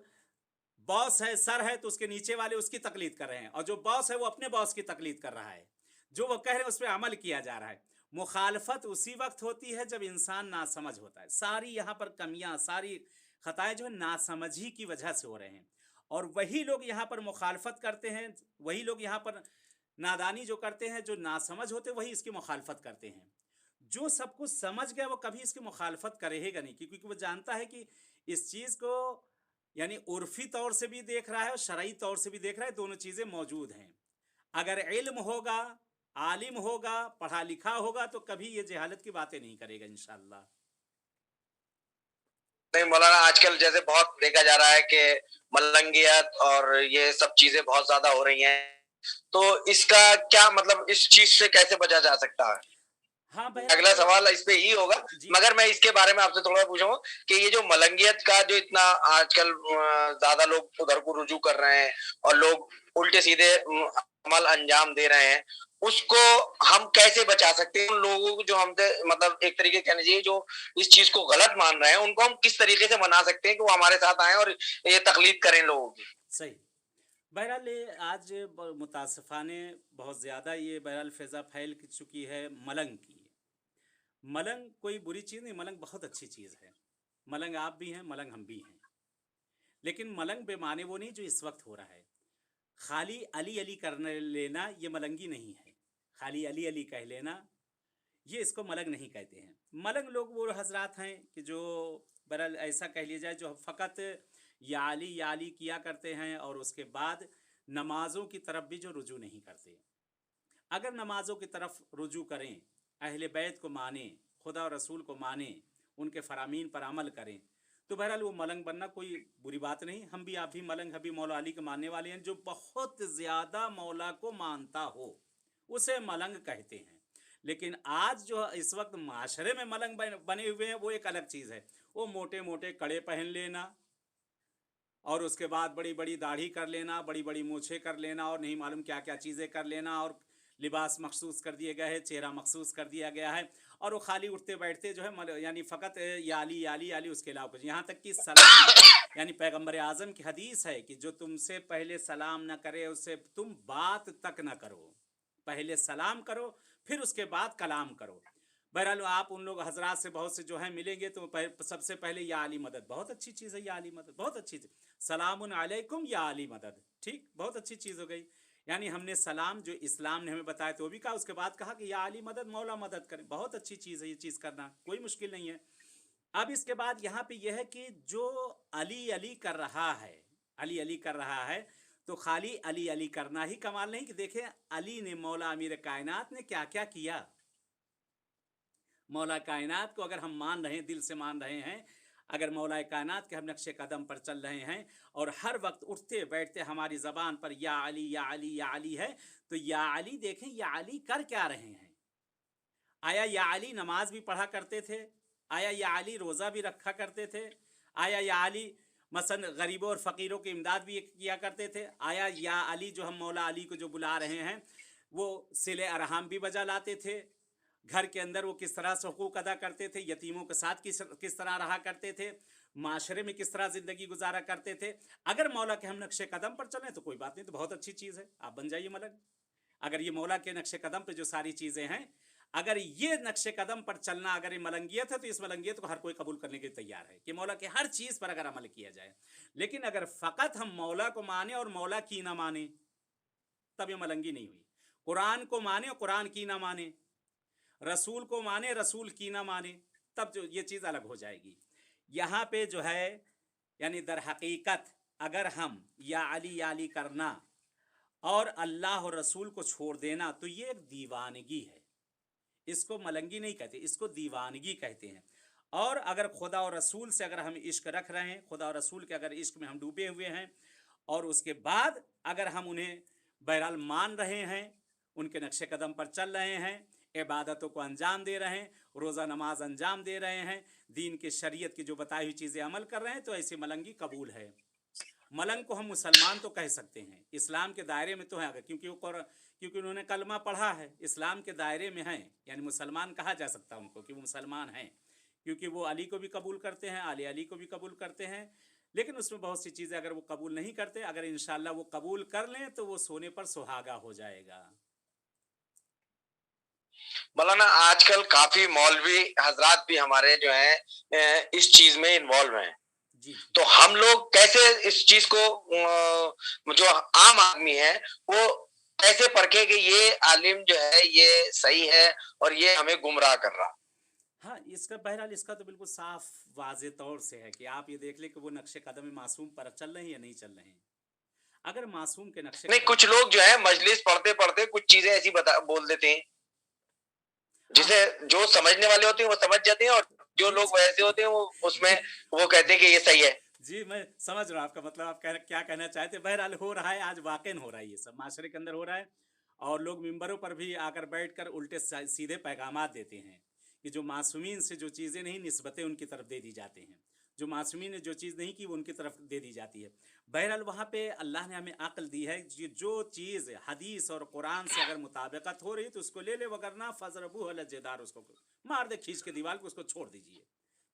बॉस है, सर है, तो उसके नीचे वाले उसकी तकलीद कर रहे हैं, और जो बॉस है वो अपने बॉस की तकलीद कर रहा है, जो वो कह रहे हैं उस पर अमल किया जा रहा है। मुखालफत उसी वक्त होती है जब इंसान नासमझ होता है। सारी यहाँ पर कमियां, सारी खताएं जो है नासमझी की वजह से हो रहे हैं, और वही लोग यहाँ पर मुखालफत करते हैं, वही लोग यहाँ पर नादानी जो करते हैं, जो नासमझ होते हैं, वही इसकी मुखालफत करते हैं। जो सब कुछ समझ गया वो कभी इसकी मुखालफत करेगा नहीं, क्योंकि वो जानता है कि इस चीज़ को यानी उर्फी तौर से भी देख रहा है और शरई तौर से भी देख रहा है, दोनों चीज़ें मौजूद हैं। अगर इल्म होगा, आलिम होगा, पढ़ा लिखा होगा, तो कभी ये जहालत की बातें नहीं करेगा इंशाअल्लाह। नहीं मौलाना, आजकल जैसे बहुत देखा जा रहा है कि मलंगियत और ये सब चीजें बहुत ज्यादा हो रही हैं, तो इसका क्या मतलब, इस चीज से कैसे बचा जा सकता है? हाँ अगला बहरहाल सवाल इस पे ही होगा, जी। मगर मैं इसके बारे में आपसे थोड़ा पूछूंगा कि ये जो मलंगियत का जो इतना आजकल ज्यादा लोग उधर को रुजू कर रहे हैं, और लोग उल्टे सीधे अमल अंजाम दे रहे हैं, उसको हम कैसे बचा सकते हैं? उन लोगों को जो हमसे मतलब एक तरीके कहना चाहिए जो इस चीज को गलत मान रहे हैं, उनको हम किस तरीके से मना सकते हैं कि वो हमारे साथ आए और ये तकलीफ करें लोगों की? सही। बहरहाल ये आज मुतासफ़ाने बहुत ज़्यादा ये बहरहाल फ़िज़ा फैल चुकी है मलंग की। मलंग कोई बुरी चीज़ नहीं, मलंग बहुत अच्छी चीज़ है। मलंग आप भी हैं, मलंग हम भी हैं। लेकिन मलंग बेमाने वो नहीं जो इस वक्त हो रहा है। खाली अली अली करने लेना ये मलंगी नहीं है। खाली अली अली कह लेना, ये इसको मलंग नहीं कहते हैं। मलंग लोग वो हजरात हैं कि जो बहरहाल ऐसा कह लिया जाए, जो फ़कत या अली किया करते हैं, और उसके बाद नमाज़ों की तरफ भी जो रुजू नहीं करते। अगर नमाज़ों की तरफ रुजू करें, अहले बैत को मानें, खुदा और रसूल को मानें, उनके फ़रामीन पर अमल करें, तो बहरहाल वो मलंग बनना कोई बुरी बात नहीं, हम भी आप भी मलंग, हम भी मौला अली के मानने वाले हैं। जो बहुत ज़्यादा मौला को मानता हो उसे मलंग कहते हैं। लेकिन आज जो इस वक्त माशरे में मलंग बने हुए हैं वो एक अलग चीज़ है। वो मोटे मोटे कड़े पहन लेना और उसके बाद बड़ी बड़ी दाढ़ी कर लेना, बड़ी बड़ी मूछें कर लेना और नहीं मालूम क्या क्या चीज़ें कर लेना, और लिबास मखसूस कर दिए गए हैं, चेहरा मखसूस कर दिया गया है, और वो खाली उठते बैठते जो है यानी फ़कत या अली उसके अलावा कुछ। यहाँ तक कि सलाम, यानी पैगंबर आज़म की हदीस है कि जो तुमसे पहले सलाम ना करे उससे तुम बात तक ना करो, पहले सलाम करो फिर उसके बाद कलाम करो। बहरहाल आप उन लोग हजरात से बहुत से जो है मिलेंगे तो सबसे पहले या अली मदद, बहुत अच्छी चीज़ है, या अली मदद बहुत अच्छी चीज़, सलामुन अलैकुम या अली मदद, ठीक, बहुत अच्छी चीज़ हो गई। यानी हमने सलाम जो इस्लाम ने हमें बताया तो वो भी कहा, उसके बाद कहा कि या अली मदद, मौला मदद करें, बहुत अच्छी चीज़ है ये चीज़ करना, कोई मुश्किल नहीं है। अब इसके बाद यहाँ पे यह है कि जो अली अली कर रहा है, अली अली कर रहा है, तो खाली अली अली करना ही कमाल नहीं, कि देखें अली ने, मौला अमीर कायनात ने क्या क्या किया। मौला कायनात को अगर हम मान रहे हैं, दिल से मान रहे हैं, अगर मौला कायनात के हम नक्शे कदम पर चल रहे हैं और हर वक्त उठते बैठते हमारी ज़बान पर या अली या अली या अली है, तो या अली देखें या अली कर क्या रहे हैं। आया या अली नमाज भी पढ़ा करते थे, आया या अली रोज़ा भी रखा करते थे, आया या अली मसलन गरीबों और फ़कीरों की इमदाद भी किया करते थे, आया या अली जो हम मौला अली को जो बुला रहे हैं वो सिले अरहम भी बजा लाते थे, घर के अंदर वो किस तरह से हुकूक अदा करते थे, यतीमों के साथ किस तरह रहा करते थे, माशरे में किस तरह ज़िंदगी गुजारा करते थे। अगर मौला के हम नक्शे कदम पर चलें तो कोई बात नहीं, तो बहुत अच्छी चीज़ है, आप बन जाइए मलंग। अगर ये मौला के नक्शे कदम पर जो सारी चीज़ें हैं, अगर ये नक्शे कदम पर चलना अगर ये मलंगियत है, तो इस मलंगियत को हर कोई कबूल करने के लिए तैयार है कि मौला के हर चीज़ पर अगर अमल किया जाए। लेकिन अगर फ़कत हम मौला को माने और मौला की ना माने, तब ये मलंगी नहीं हुई। कुरान को माने और कुरान की ना माने, रसूल को माने रसूल की ना माने, तब जो ये चीज़ अलग हो जाएगी। यहाँ पे जो है यानी दर हकीकत अगर हम या अली करना और अल्लाह और रसूल को छोड़ देना, तो ये एक दीवानगी है, इसको मलंगी नहीं कहते, इसको दीवानगी कहते हैं। और अगर खुदा और रसूल से अगर हम इश्क रख रहे हैं, खुदा और रसूल के अगर इश्क में हम डूबे हुए हैं, और उसके बाद अगर हम उन्हें बहरहाल मान रहे हैं, उनके नक्शे कदम पर चल रहे हैं, इबादतों को अंजाम दे रहे हैं, रोज़ा नमाज अंजाम दे रहे हैं, दीन के शरीयत की जो बताई हुई चीज़ें अमल कर रहे हैं, तो ऐसी मलंगी कबूल है। मलंग को हम मुसलमान तो कह सकते हैं, इस्लाम के दायरे में तो है, अगर क्योंकि उन्होंने कलमा पढ़ा है, इस्लाम के दायरे में हैं, यानी मुसलमान कहा जा सकता है उनको कि वो मुसलमान हैं, क्योंकि वो अली को भी कबूल करते हैं, आले अली को भी कबूल करते हैं। लेकिन उसमें बहुत सी चीज़ें अगर वो कबूल नहीं करते, अगर इंशाल्लाह वो कबूल कर लें तो वो सोने पर सुहागा हो जाएगा। मौलाना आजकल काफी मौलवी हजरात भी हमारे जो हैं इस चीज में इन्वॉल्व हैं, जी जी तो हम लोग कैसे इस चीज को जो आम आदमी है वो कैसे परखे कि ये आलिम जो है ये सही है और ये हमें गुमराह कर रहा। हाँ, इसका बहरहाल इसका तो बिल्कुल साफ वाज़े तौर से है कि आप ये देख लें कि वो नक्शे कदम में मासूम पर चल रहे हैं या नहीं चल रहे हैं। अगर मासूम के नक्शे नहीं, कदम कुछ पर, लोग जो है मजलिस पढ़ते पढ़ते कुछ चीजें ऐसी बोल देते हैं हाँ जिसे जो समझने वाले होते हैं वो समझ जाते हैं, और जो जी लोग जी वैसे होते हैं वो उसमें वो कहते हैं कि ये सही है। जी, मैं समझ रहा हूँ आपका मतलब, आप क्या कहना चाहते हैं। बहरहाल हो रहा है, आज वाक़ई हो रहा है, ये सब माशरे के अंदर हो रहा है, और लोग मिंबरों पर भी आकर बैठकर उल्टे सीधे पैगामात देते हैं कि जो मासूमीन से जो चीज़ें नहीं, निस्बतें उनकी तरफ दे दी जाती हैं, जो मासूमीन ने जो चीज़ नहीं की वो उनकी तरफ दे दी जाती है। बहरहाल वहाँ पे अल्लाह ने हमें अक्ल दी है कि जो चीज़ हदीस और कुरान से अगर मुताबिकत हो रही तो उसको ले ले, वगरना फजरबू अल जदार, उसको मार दे खींच के दीवार को, उसको छोड़ दीजिए।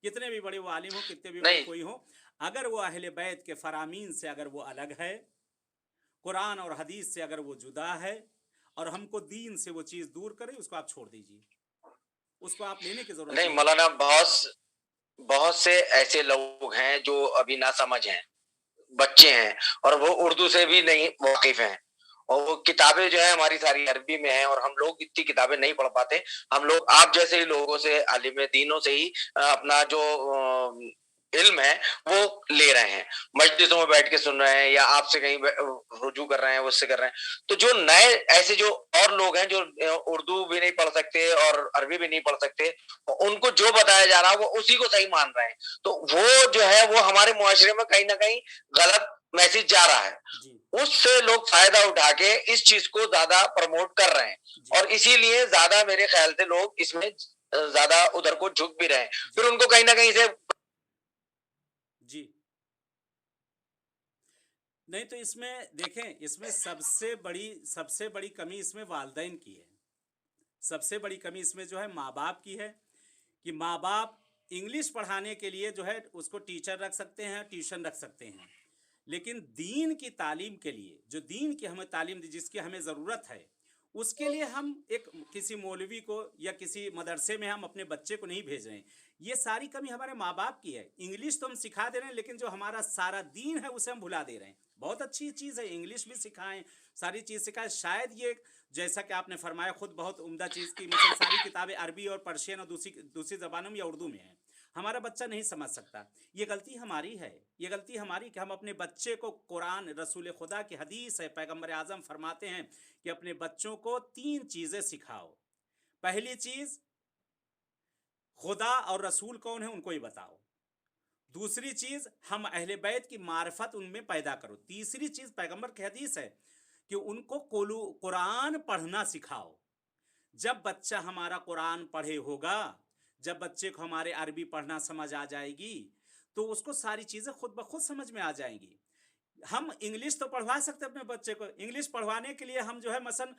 कितने भी बड़े वो आलिम हो, कितने भी बड़े नहीं कोई हो, अगर वो अहले बैत के फरामीन से अगर वो अलग है, कुरान और हदीस से अगर वो जुदा है, और हमको दीन से वो चीज़ दूर करे, उसको आप छोड़ दीजिए, उसको आप लेने की ज़रूरत नहीं नहीं है। मौलाना, बहुत बहुत से ऐसे लोग हैं जो अभी ना समझ हैं, बच्चे हैं, और वो उर्दू से भी नहीं वाकिफ हैं, और वो किताबें जो है हमारी सारी अरबी में हैं, और हम लोग इतनी किताबें नहीं पढ़ पाते। हम लोग आप जैसे ही लोगों से, आलिम दीनों से ही अपना जो علم ہے وہ لے رہے ہیں، مسجدوں میں بیٹھ کے سن رہے ہیں یا آپ سے کہیں رجوع کر رہے ہیں، اس سے کر رہے ہیں. تو جو نئے ایسے جو اور لوگ ہیں جو اردو بھی نہیں پڑھ سکتے اور عربی بھی نہیں پڑھ سکتے، ان کو جو بتایا جا رہا ہے وہ اسی کو صحیح مان رہے ہیں. تو وہ جو ہے وہ ہمارے معاشرے میں کہیں نہ کہیں غلط میسج جا رہا ہے، جی اس سے لوگ فائدہ اٹھا کے اس چیز کو زیادہ پروموٹ کر رہے ہیں، جی اور اسی لیے زیادہ میرے خیال سے لوگ اس میں زیادہ ادھر کو جھک بھی رہے ہیں. پھر جی ان کو کہیں نہ کہیں سے جی نہیں تو اس میں دیکھیں، اس میں سب سے بڑی کمی اس میں والدین کی ہے. سب سے بڑی کمی اس میں جو ہے ماں باپ کی ہے، کہ ماں باپ انگلش پڑھانے کے لیے جو ہے اس کو ٹیچر رکھ سکتے ہیں، ٹیوشن رکھ سکتے ہیں، لیکن دین کی تعلیم کے لیے، جو دین کی ہمیں تعلیم دی جس کی ہمیں ضرورت ہے، اس کے لیے ہم ایک کسی مولوی کو یا کسی مدرسے میں ہم اپنے بچے کو نہیں بھیج رہے ہیں. یہ ساری کمی ہمارے ماں باپ کی ہے. انگلش تو ہم سکھا دے رہے ہیں، لیکن جو ہمارا سارا دین ہے اسے ہم بھلا دے رہے ہیں. بہت اچھی چیز ہے، انگلش بھی سکھائیں، ساری چیز سکھائیں. شاید یہ جیسا کہ آپ نے فرمایا خود بہت عمدہ چیز کی، مثلا ساری کتابیں عربی اور پرشین اور دوسری زبانوں میں یا اردو میں ہیں، ہمارا بچہ نہیں سمجھ سکتا. یہ غلطی ہماری ہے، یہ غلطی ہماری کہ ہم اپنے بچے کو، قرآن رسول خدا کی حدیث ہے، پیغمبر اعظم فرماتے ہیں کہ اپنے بچوں کو 3 چیزیں سکھاؤ. پہلی چیز، خدا اور رسول کون ہے ان کو ہی بتاؤ. دوسری چیز، ہم اہل بیت کی معرفت ان میں پیدا کرو. تیسری چیز پیغمبر کی حدیث ہے کہ ان کو قرآن پڑھنا سکھاؤ. جب بچہ ہمارا قرآن پڑھے ہوگا، جب بچے کو ہمارے عربی پڑھنا سمجھ آ جائے گی، تو اس کو ساری چیزیں خود بخود سمجھ میں آ جائیں گی. ہم انگلش تو پڑھوا سکتے اپنے بچے کو، انگلش پڑھوانے کے لیے ہم جو ہے مثلا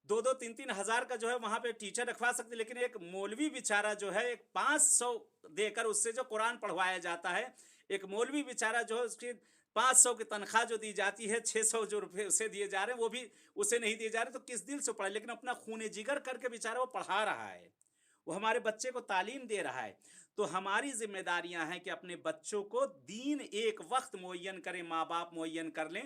2-3 ہزار کا جو ہے وہاں پہ ٹیچر رکھوا سکتے، لیکن ایک مولوی بیچارہ جو ہے ایک 500 دے کر اس سے جو قرآن پڑھوایا جاتا ہے، ایک مولوی بیچارہ جو ہے اس کی 500 کی تنخواہ جو دی جاتی ہے، 600 جو روپے اسے دیے جا رہے ہیں وہ بھی اسے نہیں دیے جا رہے، تو کس دل سے پڑھے؟ لیکن اپنا خون جگر کر کے بیچارہ وہ پڑھا رہا ہے، وہ ہمارے بچے کو تعلیم دے رہا ہے. تو ہماری ذمہ داریاں ہیں کہ اپنے بچوں کو دین ایک وقت معین کریں، ماں باپ معین کر لیں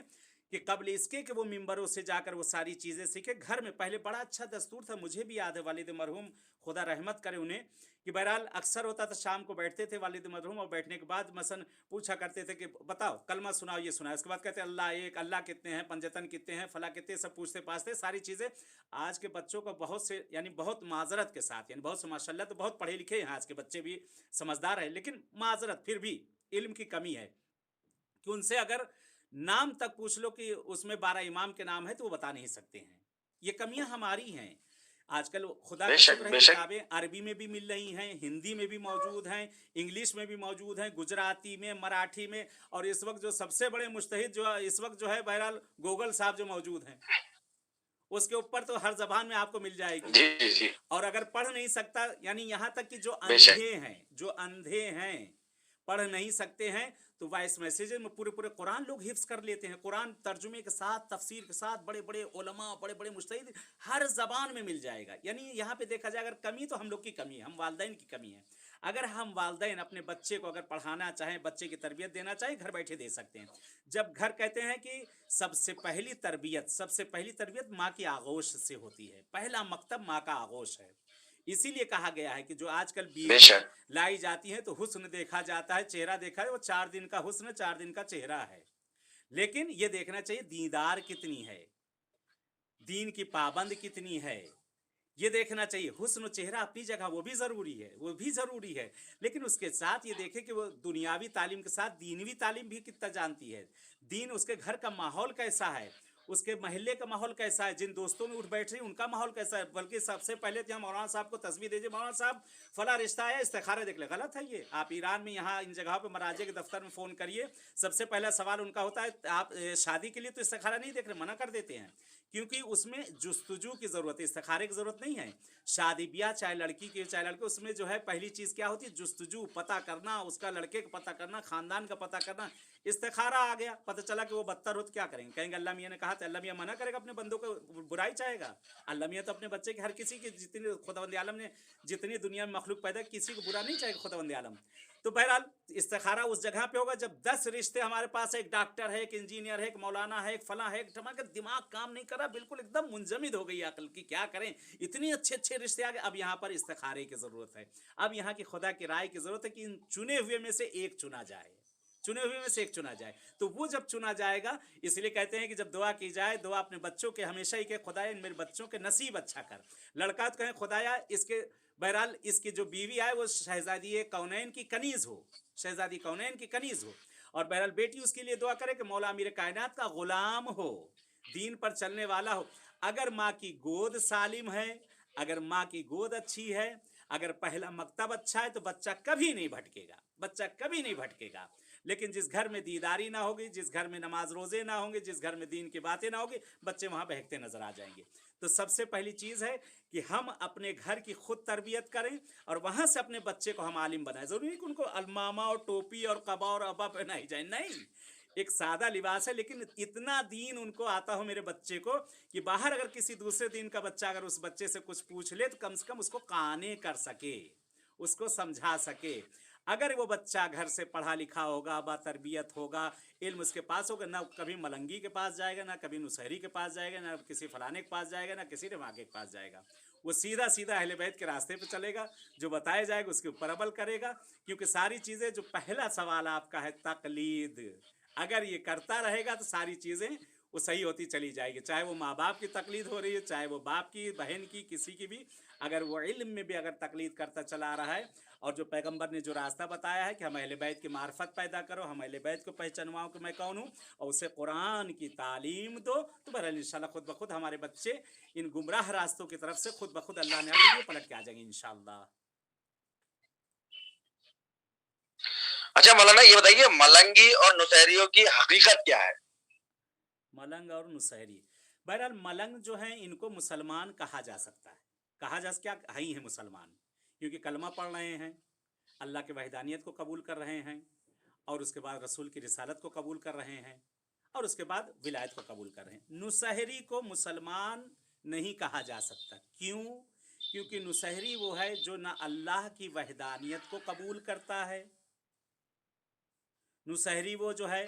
کہ قبل اس کے کہ وہ ممبروں سے جا کر وہ ساری چیزیں سیکھیں. گھر میں پہلے بڑا اچھا دستور تھا، مجھے بھی یاد ہے، والد مرحوم خدا رحمت کرے انہیں، کہ بہرحال اکثر ہوتا تھا شام کو بیٹھتے تھے والد مرحوم، اور بیٹھنے کے بعد مثلا پوچھا کرتے تھے کہ بتاؤ کلمہ سناؤ، یہ سناؤ. اس کے بعد کہتے ہیں اللہ ایک، اللہ کتنے ہیں، پنجتن کتنے ہیں، فلاں کتنے، سب پوچھتے پاچھتے ساری چیزیں. آج کے بچوں کو بہت سے، یعنی بہت معذرت کے ساتھ، یعنی بہت سے ماشاء اللہ تو بہت پڑھے لکھے ہیں آج کے بچے بھی، سمجھدار ہیں، لیکن معذرت پھر بھی علم کی کمی ہے کہ ان سے اگر نام تک پوچھ لو کہ اس میں 12 امام کے نام ہے تو وہ بتا نہیں سکتے ہیں. یہ کمیاں ہماری ہیں. آج کل خدا بے کا شک شکر ہے بے شک کتابیں عربی میں بھی مل رہی ہیں، ہندی میں بھی موجود ہیں، انگلش میں بھی موجود ہیں، گجراتی میں، مراٹھی میں، اور اس وقت جو سب سے بڑے مجتہد جو اس وقت جو ہے بہرحال گوگل صاحب جو موجود ہیں، اس کے اوپر تو ہر زبان میں آپ کو مل جائے گی. جی جی جی اور اگر پڑھ نہیں سکتا، یعنی یہاں تک کہ جو بے شک اندھے ہیں، جو اندھے ہیں پڑھ نہیں سکتے ہیں، تو وائس میسیجز میں پورے قرآن لوگ حفظ کر لیتے ہیں. قرآن ترجمے کے ساتھ، تفسیر کے ساتھ، بڑے بڑے علماء، بڑے بڑے مجتہد ہر زبان میں مل جائے گا. یعنی یہاں پہ دیکھا جائے اگر کمی تو ہم لوگ کی کمی ہے، ہم والدین کی کمی ہے. اگر ہم والدین اپنے بچے کو اگر پڑھانا چاہیں، بچے کی تربیت دینا چاہیں، گھر بیٹھے دے سکتے ہیں. جب گھر کہتے ہیں کہ سب سے پہلی تربیت ماں کی آغوش سے ہوتی ہے، پہلا مکتب ماں کا آغوش ہے. اسی لیے کہا گیا ہے کہ جو آج کل بے بیوی شک لائی جاتی ہیں تو حسن دیکھا جاتا ہے، چہرہ دیکھا ہے، وہ 4 دن کا حسن، 4 دن کا چہرہ ہے. لیکن یہ دیکھنا چاہیے دیندار کتنی ہے، دین کی پابند کتنی ہے، یہ دیکھنا چاہیے. حسن و چہرہ اپنی جگہ وہ بھی ضروری ہے، وہ بھی ضروری ہے، لیکن اس کے ساتھ یہ دیکھیں کہ وہ دنیاوی تعلیم کے ساتھ دینوی تعلیم بھی کتنا جانتی ہے. دین، اس کے گھر کا ماحول کیسا ہے، اس کے محلے کا ماحول کیسا ہے، جن دوستوں میں اٹھ بیٹھ رہی ان کا ماحول کیسا ہے. بلکہ سب سے پہلے تو مولانا صاحب کو تصویر دیجیے، مولانا صاحب فلاں رشتہ ہے، استخارہ دیکھ لیں. غلط ہے یہ. آپ ایران میں یہاں ان جگہوں پہ مراجع کے دفتر میں فون کریے، سب سے پہلا سوال ان کا ہوتا ہے آپ شادی کے لیے تو استخارہ نہیں دیکھ رہے، منع کر دیتے ہیں، کیونکہ اس میں جستجو کی ضرورت ہے، استخارے کی ضرورت نہیں ہے. شادی بیاہ چاہے لڑکی کی چاہے لڑکے، اس میں جو ہے پہلی چیز کیا ہوتی ہے؟ جستجو، پتہ کرنا، اس کا لڑکے کا پتہ کرنا، خاندان کا پتہ کرنا. استخارہ آ گیا، پتہ چلا کہ وہ بدتر ہو تو کیا کریں گے؟ کہیں گے اللہ میاں نے کہا हक है। अल्लाह मियाँ मना करेगा अपने बंदों को, बुराई चाहेगा? अल्लाह मियाँ तो अपने बच्चे के हर किसी की, जितनी खुदावंद आलम ने जितनी दुनिया में मखलूक पैदा, किसी को बुरा नहीं चाहेगा खुदावंद आलम। तो बहरहाल इस्तिखारा उस जगह पे होगा जब 10 रिश्ते हमारे पास है, एक डॉक्टर है, एक इंजीनियर है, एक मौलाना है, एक फला है, एक टमाटर, दिमाग काम नहीं कर रहा, बिल्कुल एकदम मुंजमिद हो गई अकल की, क्या करें, इतनी अच्छे अच्छे रिश्ते आ गए। अब यहाँ पर इस्तिखारे की ज़रूरत है, अब यहाँ की खुदा की राय की ज़रूरत है कि इन चुने हुए में से एक चुना जाए, चुने हुए में से एक चुना जाए। तो वो जब चुना जाएगा, इसलिए कहते हैं कि जब दुआ की जाए, दुआ अपने बच्चों के हमेशा ही के, खुदाया इन मेरे बच्चों के नसीब अच्छा कर। लड़का तो कहें खुदाया इसके, बहरहाल इसकी जो बीवी आए वो शहजादी कौनैन की कनीज़ हो, शहजादी कौनैन की कनीज़ हो। और बहरहाल बेटी उसके लिए दुआ करे कि मौला अमीर कायनात का गुलाम हो, दीन पर चलने वाला हो। अगर माँ की गोद सालिम है, अगर माँ की गोद अच्छी है, अगर पहला मकतब अच्छा है, तो बच्चा कभी नहीं भटकेगा, बच्चा कभी नहीं भटकेगा। लेकिन जिस घर में दीदारी ना होगी, जिस घर में नमाज रोजे ना होंगे, जिस घर में दीन की बातें ना होगी, बच्चे वहाँ बहकते नजर आ जाएंगे। तो सबसे पहली चीज़ है कि हम अपने घर की खुद तरबियत करें और वहाँ से अपने बच्चे को हम आलिम बनाएं। ज़रूरी नहीं कि उनको अलमामा और टोपी और कबा और अबा पहनाई जाए, नहीं, एक सादा लिबास है, लेकिन इतना दीन उनको आता हो मेरे बच्चे को कि बाहर अगर किसी दूसरे दीन का बच्चा अगर उस बच्चे से कुछ पूछ ले तो कम से कम उसको काने कर सके, उसको समझा सके। अगर वो बच्चा घर से पढ़ा लिखा होगा, बा तरबियत होगा, इल्म उसके पास होगा, ना कभी मलंगी के पास जाएगा, ना कभी नुसहरी के पास जाएगा, ना किसी फलाने के पास जाएगा, ना किसी रमागे के पास जाएगा। वो सीधा सीधा अहले बैत के रास्ते पे चलेगा, जो बताया जाएगा उसके ऊपर अमल करेगा। क्योंकि सारी चीज़ें, जो पहला सवाल आपका है तकलीद, अगर ये करता रहेगा तो सारी चीज़ें वो सही होती चली जाएगी। चाहे वो माँ बाप की तकलीद हो रही है, चाहे वो बाप की, बहन की, किसी की भी, अगर वो इल्म में भी अगर तकलीद करता चला आ रहा है, और जो पैगंबर ने जो रास्ता बताया है कि हम अहले बैत की मार्फत पैदा करो, हम अहले बैत को पहचानवाओ कि मैं कौन हूँ, और उसे कुरान की तालीम दो, तो बहरहाल इंशाल्लाह खुद ब खुद हमारे बच्चे इन गुमराह रास्तों की तरफ से खुद ब खुद अल्लाह ने अपने लिए पलट के आ जाएंगे इंशाल्लाह। अच्छा मौलाना, ये बताइए मलंगी और नुसैरियों की हकीकत क्या है? मलंग और नुसैरी, बहरहाल मलंग जो हैं इनको मुसलमान कहा जा सकता है, कहा जा क्या ही है मुसलमान, क्योंकि कलमा पढ़ रहे हैं, अल्लाह के वहदानियत को कबूल कर रहे हैं, और उसके बाद रसूल की रिसालत को कबूल कर रहे हैं, और उसके बाद विलायत को कबूल कर रहे हैं। नुसहरी को मुसलमान नहीं कहा जा सकता, क्यों? क्योंकि नुसहरी वो है जो ना अल्लाह की वहदानियत को कबूल करता है, नुसहरी वो जो है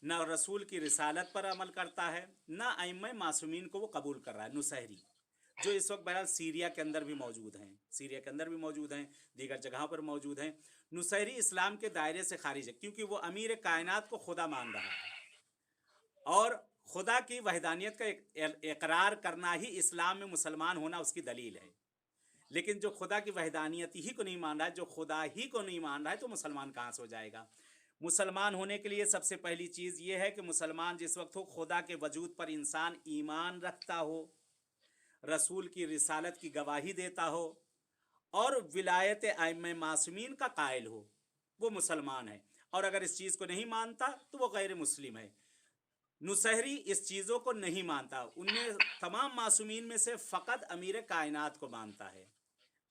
ना रसूल की रिसालत पर अमल करता है, ना अइम्मा मासूमीन को वो कबूल कर रहा है। नुसहरी जो इस वक्त बहरहाल सीरिया के अंदर भी मौजूद हैं, सीरिया के अंदर भी मौजूद हैं, दीगर जगहों पर मौजूद हैं। नुसहरी इस्लाम के दायरे से खारिज है, क्योंकि वो अमीर कायनात को खुदा मान रहा है, और खुदा की वहदानियत का इकरार करना ही इस्लाम में मुसलमान होना उसकी दलील है। लेकिन जो खुदा की वहदानियत ही को नहीं मान रहा है, जो खुदा ही को नहीं मान रहा है, तो मुसलमान कहाँ से हो जाएगा? मुसलमान होने के लिए सबसे पहली चीज़ ये है कि मुसलमान जिस वक्त हो, खुदा के वजूद पर इंसान ईमान रखता हो, रसूल की रिसालत की गवाही देता हो, और विलायत आइम्मा मासूमीन का कायल हो, वो मुसलमान है। और अगर इस चीज़ को नहीं मानता तो वो गैर मुस्लिम है। नुसहरी इस चीज़ों को नहीं मानता, उनमें तमाम मासूमीन में से फ़कत अमीर कायनात को मानता है,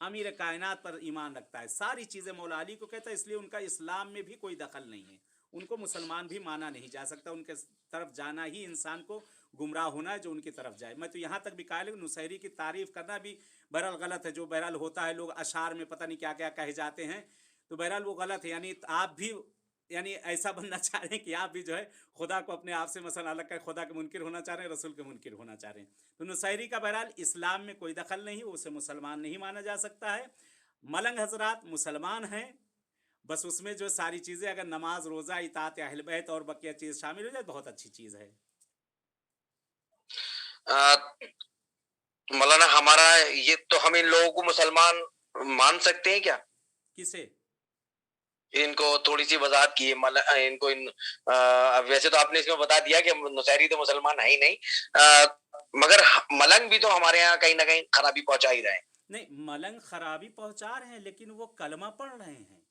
अमीर कायनात पर ईमान रखता है। सारी चीज़ें मौला अली को कहता है, इसलिए उनका इस्लाम में भी कोई दखल नहीं है, उनको मुसलमान भी माना नहीं जा सकता। उनके तरफ जाना ही इंसान को गुमराह होना है, जो उनकी तरफ जाए। मैं तो यहाँ तक भी कायल हूँ, नुसहरी की तारीफ़ करना भी बहरहाल गलत है। जो बहरहाल होता है, लोग अशार में पता नहीं क्या क्या कहे जाते हैं, तो बहरहाल वो गलत है। यानी आप भी, यानी ऐसा बनना चाह रहे हैं कि आप भी जो है खुदा को अपने आप से मसला अलग कर खुदा के मुनकिर होना चाह रहे हैं, रसूल के मुनकिर होना चाह रहे हैं। तो नुसैरी का बहरहाल इस्लाम में कोई दखल नहीं, उसे मुसलमान नहीं माना जा सकता है। मलंग हजरात मुसलमान हैं, बस उसमें जो सारी चीज़ें, अगर नमाज रोज़ा इताअत अहल बैत और बकिया चीज़ शामिल हो जाए, बहुत अच्छी चीज़ है। मौलाना हमारा ये तो, हम इन लोगों को मुसलमान मान सकते हैं क्या? किसे? इनको थोड़ी सी वजाहत की इनको वैसे तो आपने इसमें बता दिया कि नुसैरी तो मुसलमान है ही नहीं, मगर मलंग भी तो हमारे यहाँ कहीं ना कहीं खराबी पहुंचा ही रहे हैं। नहीं, मलंग खराबी पहुंचा रहे हैं, लेकिन वो कलमा पढ़ रहे हैं,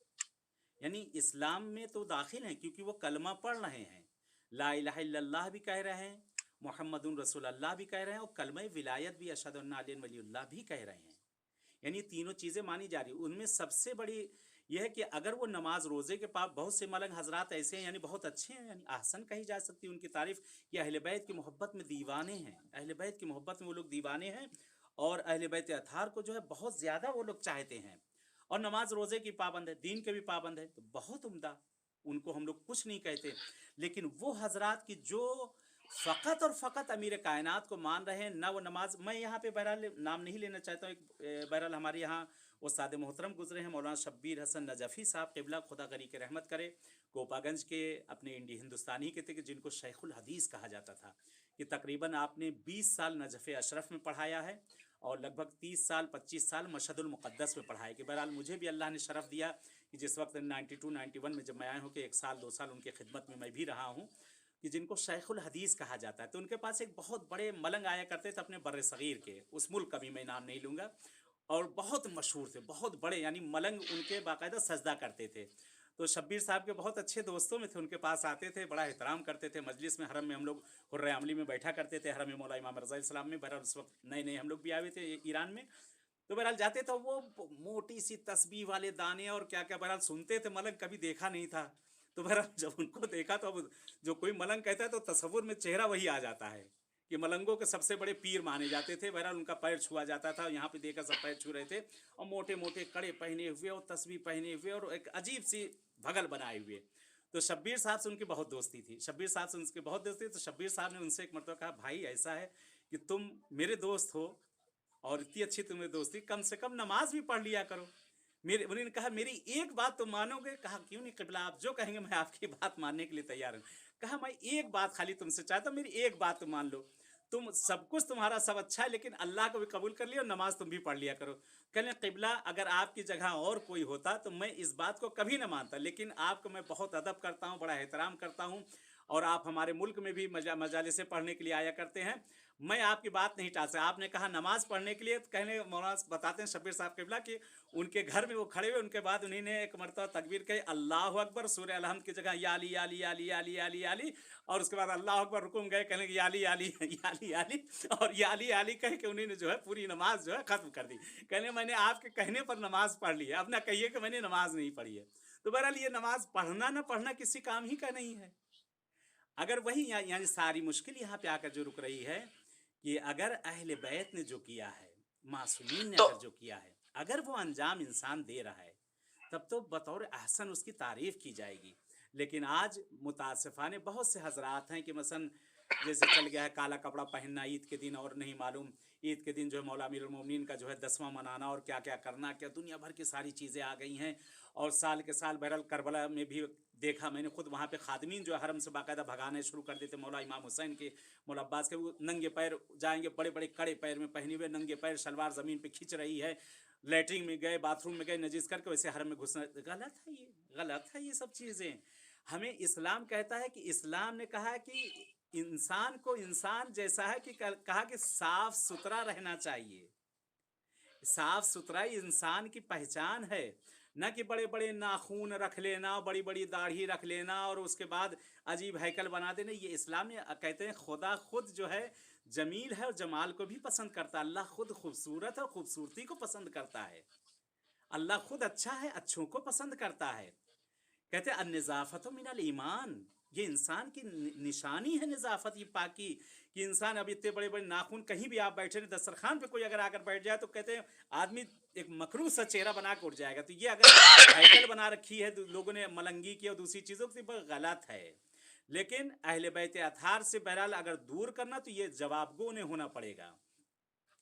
यानी इस्लाम में तो दाखिल हैं, क्योंकि वो कलमा पढ़ रहे हैं, ला इलाहा इल्लल्लाह भी कह रहे हैं, मोहम्मदुन रसूलुल्लाह भी कह रहे हैं, और कलमा विलायत भी, अशहदु अन्ना अली वलीउल्लाह भी कह रहे हैं। यानी तीनों चीज़ें मानी जा रही। उनमें सबसे बड़ी ये है कि अगर वो नमाज रोज़े के पास, बहुत से मलंग हजरात ऐसे हैं यानी बहुत अच्छे हैं, यानी अहसन कही जा सकती है उनकी तारीफ़, कि अहले बैत की मोहब्बत में दीवाने हैं, अहले बैत की मोहब्बत में वो लोग दीवाने हैं, और अहले बैत अताहार को जो है बहुत ज़्यादा वो लोग चाहते हैं, और नमाज रोज़े की पाबंद है, दीन के भी पाबंद है, तो बहुत उम्दा, उनको हम लोग कुछ नहीं कहते। लेकिन वो हजरात की जो फ़कत और फ़कत अमीर कायनात को मान रहे हैं, ना वो नमाज, मैं यहाँ पे बहरहाल नाम नहीं लेना चाहता हूँ, एक बहरहाल हमारे यहाँ उस्ताद मोहतरम गुजरे हैं मौलाना शब्बीर हसन नजफ़ी साहब, क़िबला खुदा गनी के रहमत करे, कोपागंज के अपने इंडी हिंदुस्तानी के थे, कि जिनको शेखुल हदीस कहा जाता था, कि तकरीबन आपने 20 साल नजफ़ अशरफ में पढ़ाया है, और लगभग 30 साल 25 साल मशहदुल मुक़द्दस में पढ़ाया। कि बहरहाल मुझे भी अल्लाह ने शरफ़ दिया कि जिस वक्त 92-91 में जब मैं आया हूँ, कि 1 साल 2 साल उनके खिदमत में मैं भी रहा हूँ, कि जिनको शेखुल हदीस कहा जाता है। तो उनके पास एक बहुत बड़े मलंग आया करते थे अपने बर्र सग़ीर के, उस मुल्क का भी मैं नाम नहीं लूँगा, और बहुत मशहूर थे, बहुत बड़े, यानी मलंग उनके बाकायदा सजदा करते थे। तो शब्बीर साहब के बहुत अच्छे दोस्तों में थे, उनके पास आते थे, बड़ा एहतराम करते थे, मजलिस में, हरम में हम लोग हुर्रे अमली में बैठा करते थे, हरम में मौला इमाम रज़ा इस्लाम में, बहरहाल उस वक्त नए नए हम लोग भी आए हुए थे ईरान में। तो बहरहाल जाते तो वो मोटी सी तस्बीह वाले दाने और क्या क्या, बहरहाल सुनते थे, मलंग कभी देखा नहीं था। तो बहरहाल जब उनको देखा, तो अब जो कोई मलंग कहता है तो तसव्वुर में चेहरा वही आ जाता है, कि मलंगों के सबसे बड़े पीर माने जाते थे। बहरहाल उनका पैर छुआ जाता था, यहाँ पे देखा सब पैर छू रहे थे, और मोटे मोटे कड़े पहने हुए और तस्बीह पहने हुए और एक अजीब सी भगल बनाए हुए। तो शब्बीर साहब से उनकी बहुत दोस्ती थी, शब्बीर साहब से उनकी बहुत दोस्ती थी। तो शब्बीर साहब ने उनसे एक मरतबा कहा, भाई ऐसा है कि तुम मेरे दोस्त हो, और इतनी अच्छी तुम्हें दोस्ती, कम से कम नमाज भी पढ़ लिया करो। मेरे, उन्होंने कहा मेरी एक बात तुम मानोगे? कहा क्यों नहीं क़िबला, आप जो कहेंगे मैं आपकी बात मानने के लिए तैयार हूँ। कहा मैं एक बात खाली तुमसे चाहता हूँ, मेरी एक बात तुम मान लो, तुम सब कुछ तुम्हारा सब अच्छा है, लेकिन अल्लाह को भी कबूल कर लिया और नमाज तुम भी पढ़ लिया करो। कहने क़िबला, अगर आपकी जगह और कोई होता तो मैं इस बात को कभी ना मानता, लेकिन आपको मैं बहुत अदब करता हूँ, बड़ा एहतराम करता हूँ, और आप हमारे मुल्क में भी मजालिसे पढ़ने के लिए आया करते हैं, मैं आपकी बात नहीं टाल सकता। आपने कहा नमाज पढ़ने के लिए, तो कहने मौलाना बताते हैं शब्बीर साहब क़िबला कि उनके घर में वो खड़े हुए, उनके बाद उन्होंने एक मरतबा तकबीर कही, अल्लाह अकबर, सूरह अलहम्द की जगह या अली या अली या अली या अली या अली या अली, और उसके बाद अल्लाह अकबर, रुकू में गए, कहने या अली या अली या अली या अली, और या अली या अली कह के उन्होंने जो है पूरी नमाज जो है ख़त्म कर दी। कहने मैंने आपके कहने पर नमाज पढ़ ली है, अब ना कहिए कि मैंने नमाज नहीं पढ़ी है। तो बहरहाल ये नमाज पढ़ना ना पढ़ना किसी काम ही का नहीं है। अगर वही यानी सारी मुश्किल यहाँ पे आकर जो रुक रही है, कि अगर अहले बैत ने जो किया है, मासूमीन ने तो अगर जो किया है, अगर वो अंजाम इंसान दे रहा है, तब तो बतौर अहसन उसकी तारीफ़ की जाएगी। लेकिन आज मुतासिफ़ाने बहुत से हजरात हैं कि मसलन जैसे चल गया है काला कपड़ा पहनना ईद के दिन, और नहीं मालूम ईद के दिन जो है मौला अमीरुल मोमिनीन का जो है 10वां मनाना, और क्या क्या करना, क्या दुनिया भर की सारी चीज़ें आ गई हैं। और साल के साल बहरहाल करबला में भी देखा मैंने खुद, वहाँ पे खादमीन जो है हरम से बाकायदा भगाने शुरू कर देते, मौला इमाम हुसैन के, मौला अब्बास के, वो नंगे पैर जाएंगे, बड़े बड़े कड़े पैर में पहने हुए, नंगे पैर, शलवार ज़मीन पे खींच रही है, लेटरिन में गए, बाथरूम में गए, नजीस करके वैसे हरम में घुसना, गलत है ये, गलत है ये सब चीज़ें। हमें इस्लाम कहता है कि, इस्लाम ने कहा है कि इंसान को इंसान जैसा है, कि कहा कि साफ सुथरा रहना चाहिए, साफ सुथराई इंसान की पहचान है, न कि बड़े बड़े नाखून रख लेना, बड़ी बड़ी दाढ़ी रख लेना, और उसके बाद अजीब हैकल बना देना। ये इस्लाम में कहते हैं खुदा खुद जो है जमील है, और जमाल को भी पसंद करता है। अल्लाह खुद खूबसूरत और खूबसूरती को पसंद करता है। अल्लाह खुद अच्छा है, अच्छों को पसंद करता है। कहते हैं अन्निज़ाफ़तु मिनल ईमान, ये इंसान की निशानी है निज़ाफ़त, ये पाकी, कि इंसान अब इतने बड़े बड़े नाखून, कहीं भी आप बैठे दस्तरखान पे कोई अगर आकर बैठ जाए तो कहते हैं आदमी एक मकरूह सा चेहरा बना के उठ जाएगा। तो ये अगर हैकल बना रखी है लोगों ने मलंगी की और दूसरी चीज़ों की, तो गलत है। लेकिन अहले बैत अताहार से बहरहाल अगर दूर करना, तो ये जवाबगो उन्हें होना पड़ेगा।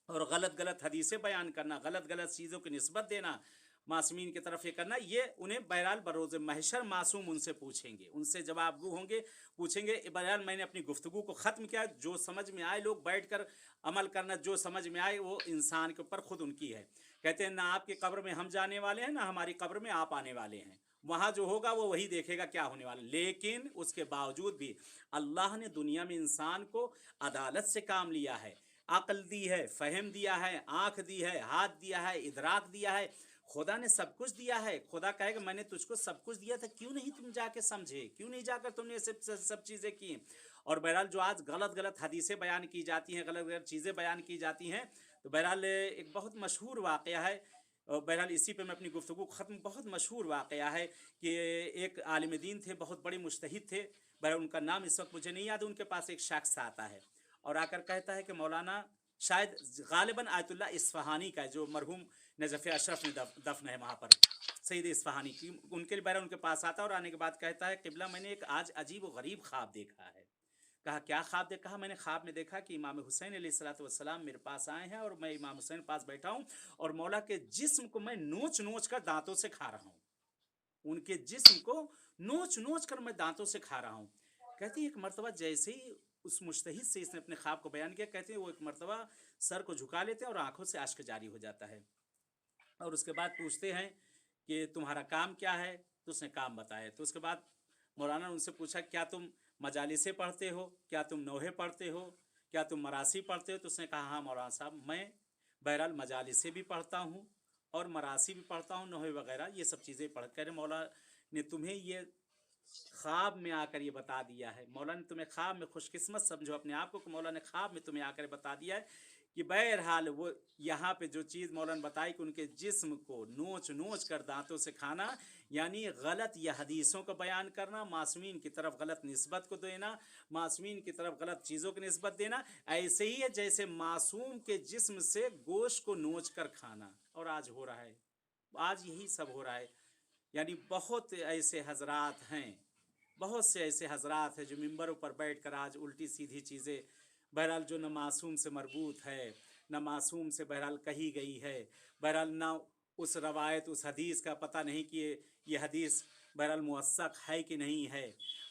और गलत गलत हदीसें बयान करना, गलत गलत चीज़ों की निस्बत देना, मासूमीन की तरफ ये करना, ये उन्हें बहरहाल बरोज़ महशर मासूम उनसे पूछेंगे, उनसे जवाबगो होंगे, पूछेंगे। बहरहाल मैंने अपनी गुफ्तगू को ख़त्म किया, जो समझ में आए लोग बैठ कर अमल करना, जो समझ में आए वो इंसान के ऊपर ख़ुद उनकी है। कहते हैं ना आपकी कब्र में हम जाने वाले हैं, ना हमारी कब्र में आप आने वाले हैं, वहाँ जो होगा वो वही देखेगा क्या होने वाला। लेकिन उसके बावजूद भी अल्लाह ने दुनिया में इंसान को अदालत से काम लिया है, अक्ल दी है, फ़हम दिया है, आँख दी है, हाथ दिया है, इदराक दिया है, खुदा ने सब कुछ दिया है। खुदा कहेगा मैंने तुझको सब कुछ दिया था, क्यों नहीं तुम जाके समझे, क्यों नहीं जाकर तुमने सब चीज़ें की। और बहरहाल जो आज गलत गलत हदीसें बयान की जाती हैं, गलत गलत चीज़ें बयान की जाती हैं, तो बहरहाल एक बहुत मशहूर वाक़या है बहरहाल इसी पे मैं अपनी गुफ्तगू को ख़त्म, बहुत मशहूर वाक़या है कि एक आलिम दीन थे, बहुत बड़े मुजतहिद थे, बहरहाल उनका नाम इस वक्त मुझे नहीं याद है। उनके पास एक शख्स आता है और आकर कहता है कि मौलाना, शायद गालिबन आयतुल्लाह इस्फ़हानी का है, जो मरहूम नजफ़ अशरफ में दफन है वहाँ पर, सईद इस्फ़हानी की, उनके बहरहाल उनके पास आता है और आने के बाद कहता है, क़िबला मैंने एक आज अजीब व गरीब ख्वाब देखा है। कहा क्या ख्वाब देखा? कहा मैंने ख्वाब में देखा कि इमाम हुसैन अलैहिस्सलाम मेरे पास आए हैं और मैं इमाम हुसैन के पास बैठा हूँ और मौला के जिस्म को मैं नोच नोच कर दांतों से खा रहा हूँ। उनके जिस्म को नोच नोच कर मैं दांतों से खा रहा हूँ। कहती है एक मर्तबा जैसे ही उस मुजतहिद से इसने अपने ख्वाब को बयान किया, कहते हैं वो एक मर्तबा सर को झुका लेते हैं और आंखों से अश्क जारी हो जाता है। और उसके बाद पूछते हैं कि तुम्हारा काम क्या है? तो उसने काम बताया। तो उसके बाद मौलाना ने उनसे पूछा, क्या तुम मजालिसे पढ़ते हो, क्या तुम नोहे पढ़ते हो, क्या तुम मरासी पढ़ते हो? तो उसने कहा हाँ मौलाना साहब, मैं बहरहाल मजालिसे भी पढ़ता हूँ और मरासी भी पढ़ता हूँ, नोहे वगैरह ये सब चीज़ें पढ़ कर। मौला ने तुम्हें ये ख्वाब में आकर ये बता दिया है, मौला ने तुम्हें ख्वाब में, खुशकिस्मत समझो अपने आप को कि मौला ने ख्वाब में तुम्हें आकर बता दिया है कि बहरहाल वो यहाँ पे जो चीज़ मौला ने बताई कि उनके जिस्म को नोच नोच कर दांतों से खाना, यानी गलत या हदीसों का बयान करना, मासूमीन की तरफ गलत निस्बत को देना, मासूमीन की तरफ गलत चीज़ों की निस्बत देना, ऐसे ही है जैसे मासूम के जिस्म से गोश्त को नोच कर खाना। और आज हो रहा है, आज यही सब हो रहा है। यानी बहुत ऐसे हजरात हैं, बहुत से ऐसे हजरात हैं जो मिंबरों पर बैठकर आज उल्टी सीधी चीज़ें, बहरहाल जो न मासूम से मरबूत है, न मासूम से बहरहाल कही गई है, बहरहाल न उस रवायत उस हदीस का पता नहीं कि ये हदीस बहरहाल मुअस्सक है कि नहीं है,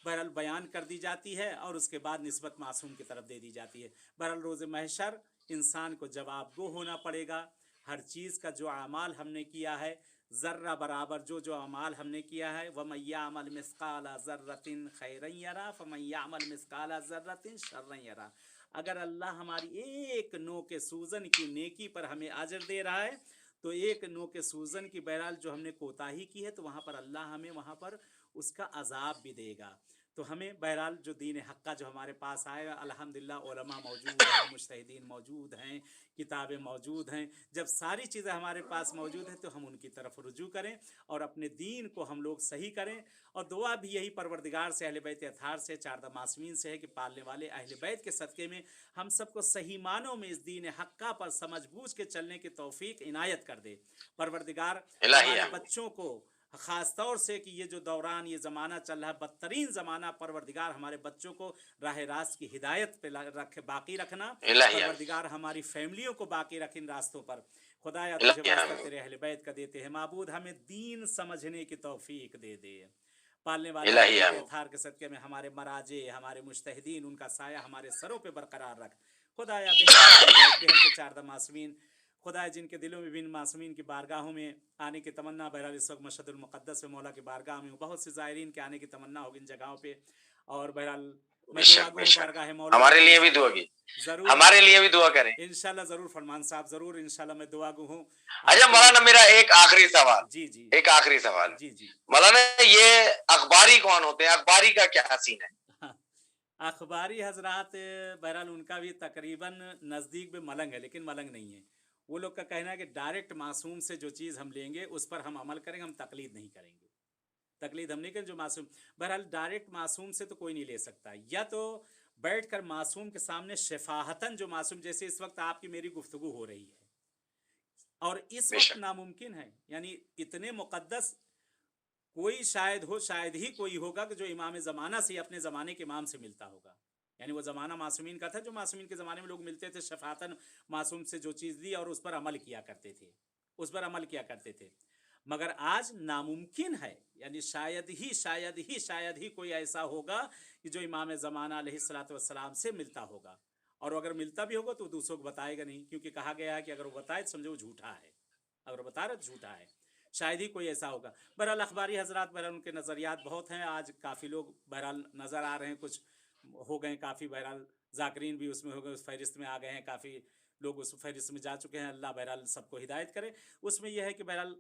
बहरहाल बयान कर दी जाती है और उसके बाद निस्बत मासूम की तरफ दे दी जाती है। बहरहाल रोज़ महशर इंसान को जवाबगो होना पड़ेगा। हर चीज़ का जो अमाल हमने किया है, ज़र्रा बराबर जो जो अमाल हमने किया है, वमन यअमल मिस्काला ज़र्रतिन खैरन यरा फमन यअमल मिस्काला ज़र्रतिन शर्रन यरा। अगर अल्लाह हमारी एक नो के सूजन की नेकी पर हमें अजर दे रहा है, तो एक नो के सूजन की बहरहाल जो हमने कोताही की है, तो वहाँ पर अल्लाह हमें वहाँ पर उसका अजाब भी देगा। तो हमें बहरहाल जो दीन हक़ जो हमारे पास आएगा, अल्हम्दुलिल्लाह उलमा मौजूद हैं, मुज्तहिदीन मौजूद हैं, किताबें मौजूद हैं। जब सारी चीज़ें हमारे पास मौजूद हैं तो हम उनकी तरफ रुजू करें और अपने दीन को हम लोग सही करें। और दुआ भी यही परवरदिगार से, अहले बैत अतहार से, चारदा मासूमीन से है कि पालने वाले अहले बैत के सदक़े में हम सबको सही मानों में इस दीन हक़्क़ा पर समझ बूझ के चलने की तौफ़ीक इनायत कर दे। परवरदिगार इलाही हमारे आमीन। बच्चों को ख़ास तौर से कि ये जो दौरान ये ज़माना चल रहा है, बदतरीन ज़माना, परवरदिगार हमारे बच्चों को राह रास्त की हिदायत पे रखे, बाकी रखना। इलाही आमीन। परवरदिगार हमारी फैमिलियों को बाकी रखे इन रास्तों पर। खुदाया तुझे इलाही वास्ता आमीन। तेरे अहले बैत का देते हैं, माबूद हमें दीन समझने की तौफीक दे दे। पालने वाले अहले इलाही बैत आमीन। अताहार के सदक़े में हमारे मराजे, हमारे मुज्तहिदीन, उनका साया हमारे सरों पे बरकरार रख। खुदाया बेहद के अहले बैत, बेहद के चारदा मासूमीन, खुदाया जिनके दिलों में भी इन मासूमीन की बारगाहों में आने की तमन्ना, बहरहाल इस वक्त मशहदुल मुक़द्दस में मौला की बारगाह में बहुत से ज़ायरीन के आने की तमन्ना होगी इन जगहों पे। और बहरहाल मैं दुआ बेशक गो हूँ बेशक, बारगाह मौला में हमारे कि लिए भी दुआ इंशाल्लाह की, ज़रूर हमारे लिए भी दुआ करें। इंशाल्लाह ज़रूर फरमान साहब, ज़रूर इंशाल्लाह मैं दुआ गो हूँ अच्छा आपके मौलाना, लिए। मेरा एक आखिरी सवाल, जी जी एक आखिरी सवाल। जी जी। मौलाना, ये अखबारी कौन होते हैं? अखबारी का क्या सीन है? हाँ, अखबारी हजरात, बहरहाल उनका भी तकरीबन नज़दीक में मलंग है, लेकिन मलंग नहीं है। वो लोग का कहना है कि डायरेक्ट मासूम से जो चीज़ हम लेंगे उस पर हम अमल करेंगे, हम तकलीद नहीं करेंगे। तकलीद हम नहीं करें जो मासूम, बहरहाल डायरेक्ट मासूम से तो कोई नहीं ले सकता, या तो बैठ कर मासूम के सामने शफाहतन, जो मासूम, जैसे इस वक्त आपकी मेरी गुफ्तगू हो रही है और इस वक्त बेशक। नामुमकिन है, यानी इतने मुक़द्दस कोई शायद हो, शायद ही कोई होगा कि जो इमाम ज़माना से अपने ज़माने के इमाम से मिलता होगा। यानी वो ज़माना मासूमीन का था, जो मासूमीन के ज़माने में लोग मिलते थे, शफातन मासूम से जो चीज़ दी और उस पर अमल किया करते थे, उस पर अमल किया करते थे। मगर आज नामुमकिन है, यानी शायद ही शायद ही शायद ही कोई ऐसा होगा कि जो इमाम ज़माना अलैहिस्सलातु वस्सलाम से मिलता होगा। और अगर मिलता भी होगा तो दूसरों को बताएगा नहीं, क्योंकि कहा गया है कि अगर वो बताए तो समझो वो झूठा है, अगर वो बता रहा तो झूठा है। शायद ही कोई ऐसा होगा। बहरहाल अखबारी हजरात, बहरहाल उनके नज़रियात बहुत हैं। आज काफ़ी लोग बहरहाल नज़र आ रहे हैं, कुछ हो गए काफ़ी, बहरहाल ज़ाकरीन भी उसमें हो गए, उस फहरिस्त में आ गए हैं, काफ़ी लोग उस फहरिस्त में जा चुके हैं। अल्लाह बहरहाल सबको हिदायत करे। उसमें यह है कि बहरहाल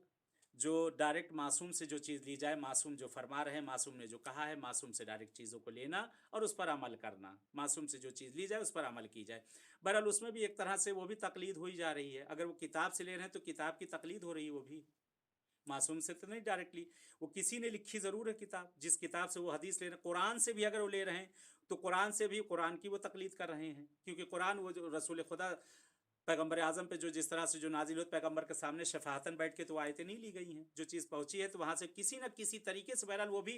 जो डायरेक्ट मासूम से जो चीज़ ली जाए, मासूम जो फरमा रहे हैं, मासूम ने जो कहा है, मासूम से डायरेक्ट चीज़ों को लेना और उस पर अमल करना, मासूम से जो चीज़ ली जाए उस पर अमल की जाए। बहरहाल उसमें भी एक तरह से वो भी तकलीद हो ही जा रही है। अगर वो किताब से ले रहे हैं तो किताब की तकलीद हो रही है वो भी, मासूम से तो नहीं डायरेक्टली। वो किसी ने लिखी ज़रूर है किताब, जिस किताब से वो हदीस ले रहे हैं, कुरान से भी अगर वो ले रहे हैं तो कुरान से भी कुरान की वो तकलीद कर रहे हैं, क्योंकि कुरान वो जो रसूल खुदा पैगंबर आज़म पे जो जिस तरह से जो नाजिल होत पैगंबर के सामने शफातन बैठ के तो आयतें नहीं ली गई हैं, जो चीज़ पहुंची है तो वहाँ से किसी न किसी तरीके से बहरहाल वो भी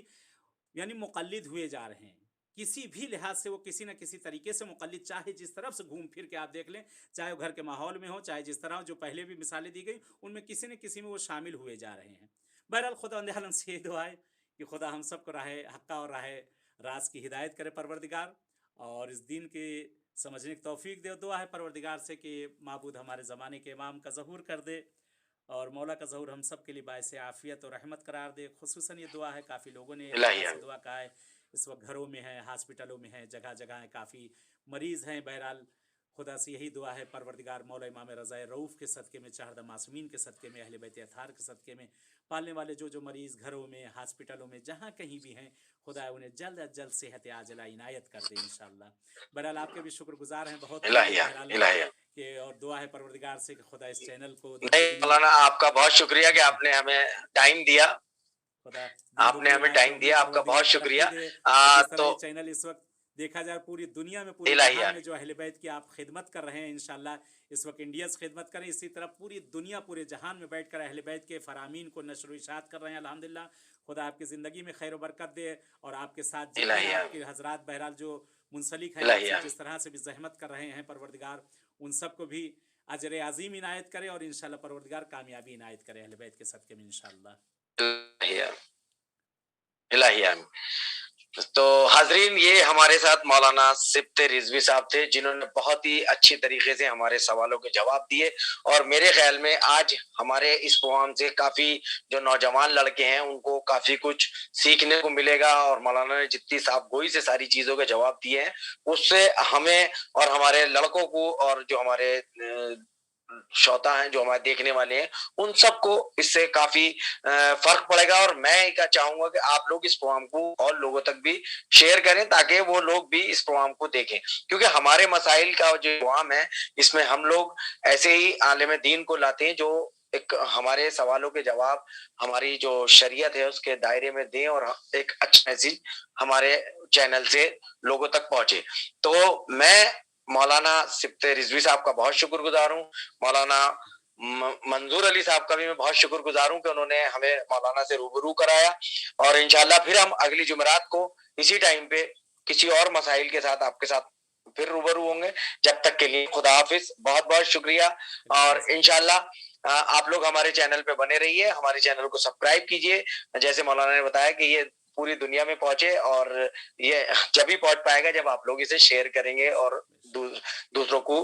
यानी मुक़ल्लिद हुए जा रहे हैं। किसी भी लिहाज से वो किसी न किसी तरीके से मुक़ल्लिद, चाहे जिस तरफ से घूम फिर के आप देख लें, चाहे वो घर के माहौल में हो, चाहे जिस तरह जो पहले भी मिसालें दी गई, उनमें किसी न किसी में वो शामिल हुए जा रहे हैं। बहरहाल खुदावंद आलम से ये दुआ है कि खुदा हम सबको राह हक़्क़ा और राह रास्त की हिदायत करे परवरदिगार, और इस दीन के समझने की तौफीक दे। दुआ है परवरदिगार से कि माबूद हमारे ज़माने के इमाम का ज़हूर कर दे और मौला का ज़हूर हम सब के लिए बायस आफ़ियत और रहमत करार दे। खुसूसन ये दुआ है, काफ़ी लोगों ने इलाही ऐसी आमीन। दुआ कहा है, इस वक्त घरों में है, हॉस्पिटलों में है, जगह जगह है, काफ़ी मरीज़ हैं। बहरहाल खुदा से यही दुआ है परवरदिगार मौला इमाम रज़ा रऊफ़ के सदक़े में, चाहदा मासूमीन के सदक़े में, अहले बैत अताहार के सदक़े में, पालने वाले जो जो मरीज़ घरों में, हॉस्पिटलों में, जहाँ कहीं भी हैं, खुदा उन्हें जल्द अज जल्द सेहत आजिला इनायत कर दे इंशाअल्लाह। बहरहाल आपके भी शुक्रगुज़ार हैं बहुत ही इलाही आमीन। बहरहाल इलाही आमीन। कि, और दुआ है परवरदिगार से कि खुदा इस चैनल को दिन नहीं दुगनी मौलाना, आपका बहुत शुक्रिया कि आपने हमें टाइम दिया, खुदा दिन आपने दुगनी हमें आयत टाइम रोमनी दिया, आपका परवरदिगार बहुत तरक्की शुक्रिया। दे। और जिस तरह तो ये चैनल इस वक्त देखा जाए पूरी दुनिया में, पूरे इलाही जहान में आमीन। जो अहले बैत की आप खिदमत कर रहे हैं, इंशाल्लाह इस वक्त इंडिया से खिदमत करें, इसी तरह पूरी दुनिया, पूरे जहान में बैठ कर अहले बैत के फ़रामीन को नशर व इशाअत कर रहे हैं अल्हम्दुलिल्लाह। खुदा आपकी ज़िंदगी में खैर बरकत दे, और आपके साथ जितने इलाही आपके आमीन। हज़रात बहरहाल जो मुंसलिक हैं इलाही आपसे, आमीन। जिस तरह से भी ज़हमत कर रहे हैं परवरदिगार, उन सबको भी अजर अज़ीम इनायत करे, और इंशाल्लाह परवरदिगार कामयाबी इनायत करे अहले बैत के सदक़े में इंशाल्लाह। इलाही आमीन। इलाही आमीन। तो हाजरीन, ये हमारे साथ मौलाना सिब्ते रिजवी साहब थे, जिन्होंने बहुत ही अच्छी तरीके से हमारे सवालों के जवाब दिए, और मेरे ख्याल में आज हमारे इस प्रोग्राम से काफ़ी जो नौजवान लड़के हैं उनको काफ़ी कुछ सीखने को मिलेगा, और मौलाना ने जितनी साफगोई से सारी चीज़ों के जवाब दिए हैं, उससे हमें और हमारे लड़कों को और जो हमारे श्रोता हैं, जो हमारे देखने वाले हैं, उन सबको इससे काफी फर्क पड़ेगा। और मैं चाहूंगा कि आप लोग इस प्रोग्राम को और लोगों तक भी शेयर करें, ताकि वो लोग भी इस प्रोग्राम को देखें, क्योंकि हमारे मसाइल का जो प्रोग्राम है, इसमें हम लोग ऐसे ही आलिम दीन को लाते हैं जो एक हमारे सवालों के जवाब हमारी जो शरीयत है उसके दायरे में दें, और एक अच्छा मैसेज हमारे चैनल से लोगों तक पहुंचे। तो मैं मौलाना सिब्ते रिजवी साहब का बहुत शुक्रगुजार हूँ। मौलाना मंजूर अली साहब का भी मैं बहुत शुक्रगुजार हूँ कि उन्होंने हमें मौलाना से रूबरू कराया, और इंशाल्लाह फिर हम अगली जुमेरात को इसी टाइम पे किसी और मसाइल के साथ आपके साथ फिर रूबरू होंगे। जब तक के लिए खुदा हाफिज, बहुत बहुत शुक्रिया, और इंशाल्लाह आप लोग हमारे चैनल पे बने रहिए, हमारे चैनल को सब्सक्राइब कीजिए। जैसे मौलाना ने बताया कि ये पूरी दुनिया में पहुंचे, और ये जब ही पहुंच पाएगा जब आप लोग इसे शेयर करेंगे और दूसरों को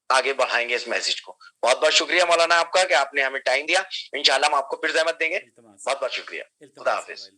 आगे बढ़ाएंगे इस मैसेज को। बहुत बहुत शुक्रिया मौलाना आपका कि आपने हमें टाइम दिया। इंशाल्लाह हम आपको फिर ज़हमत देंगे। बहुत बहुत शुक्रिया। खुदा हाफिज।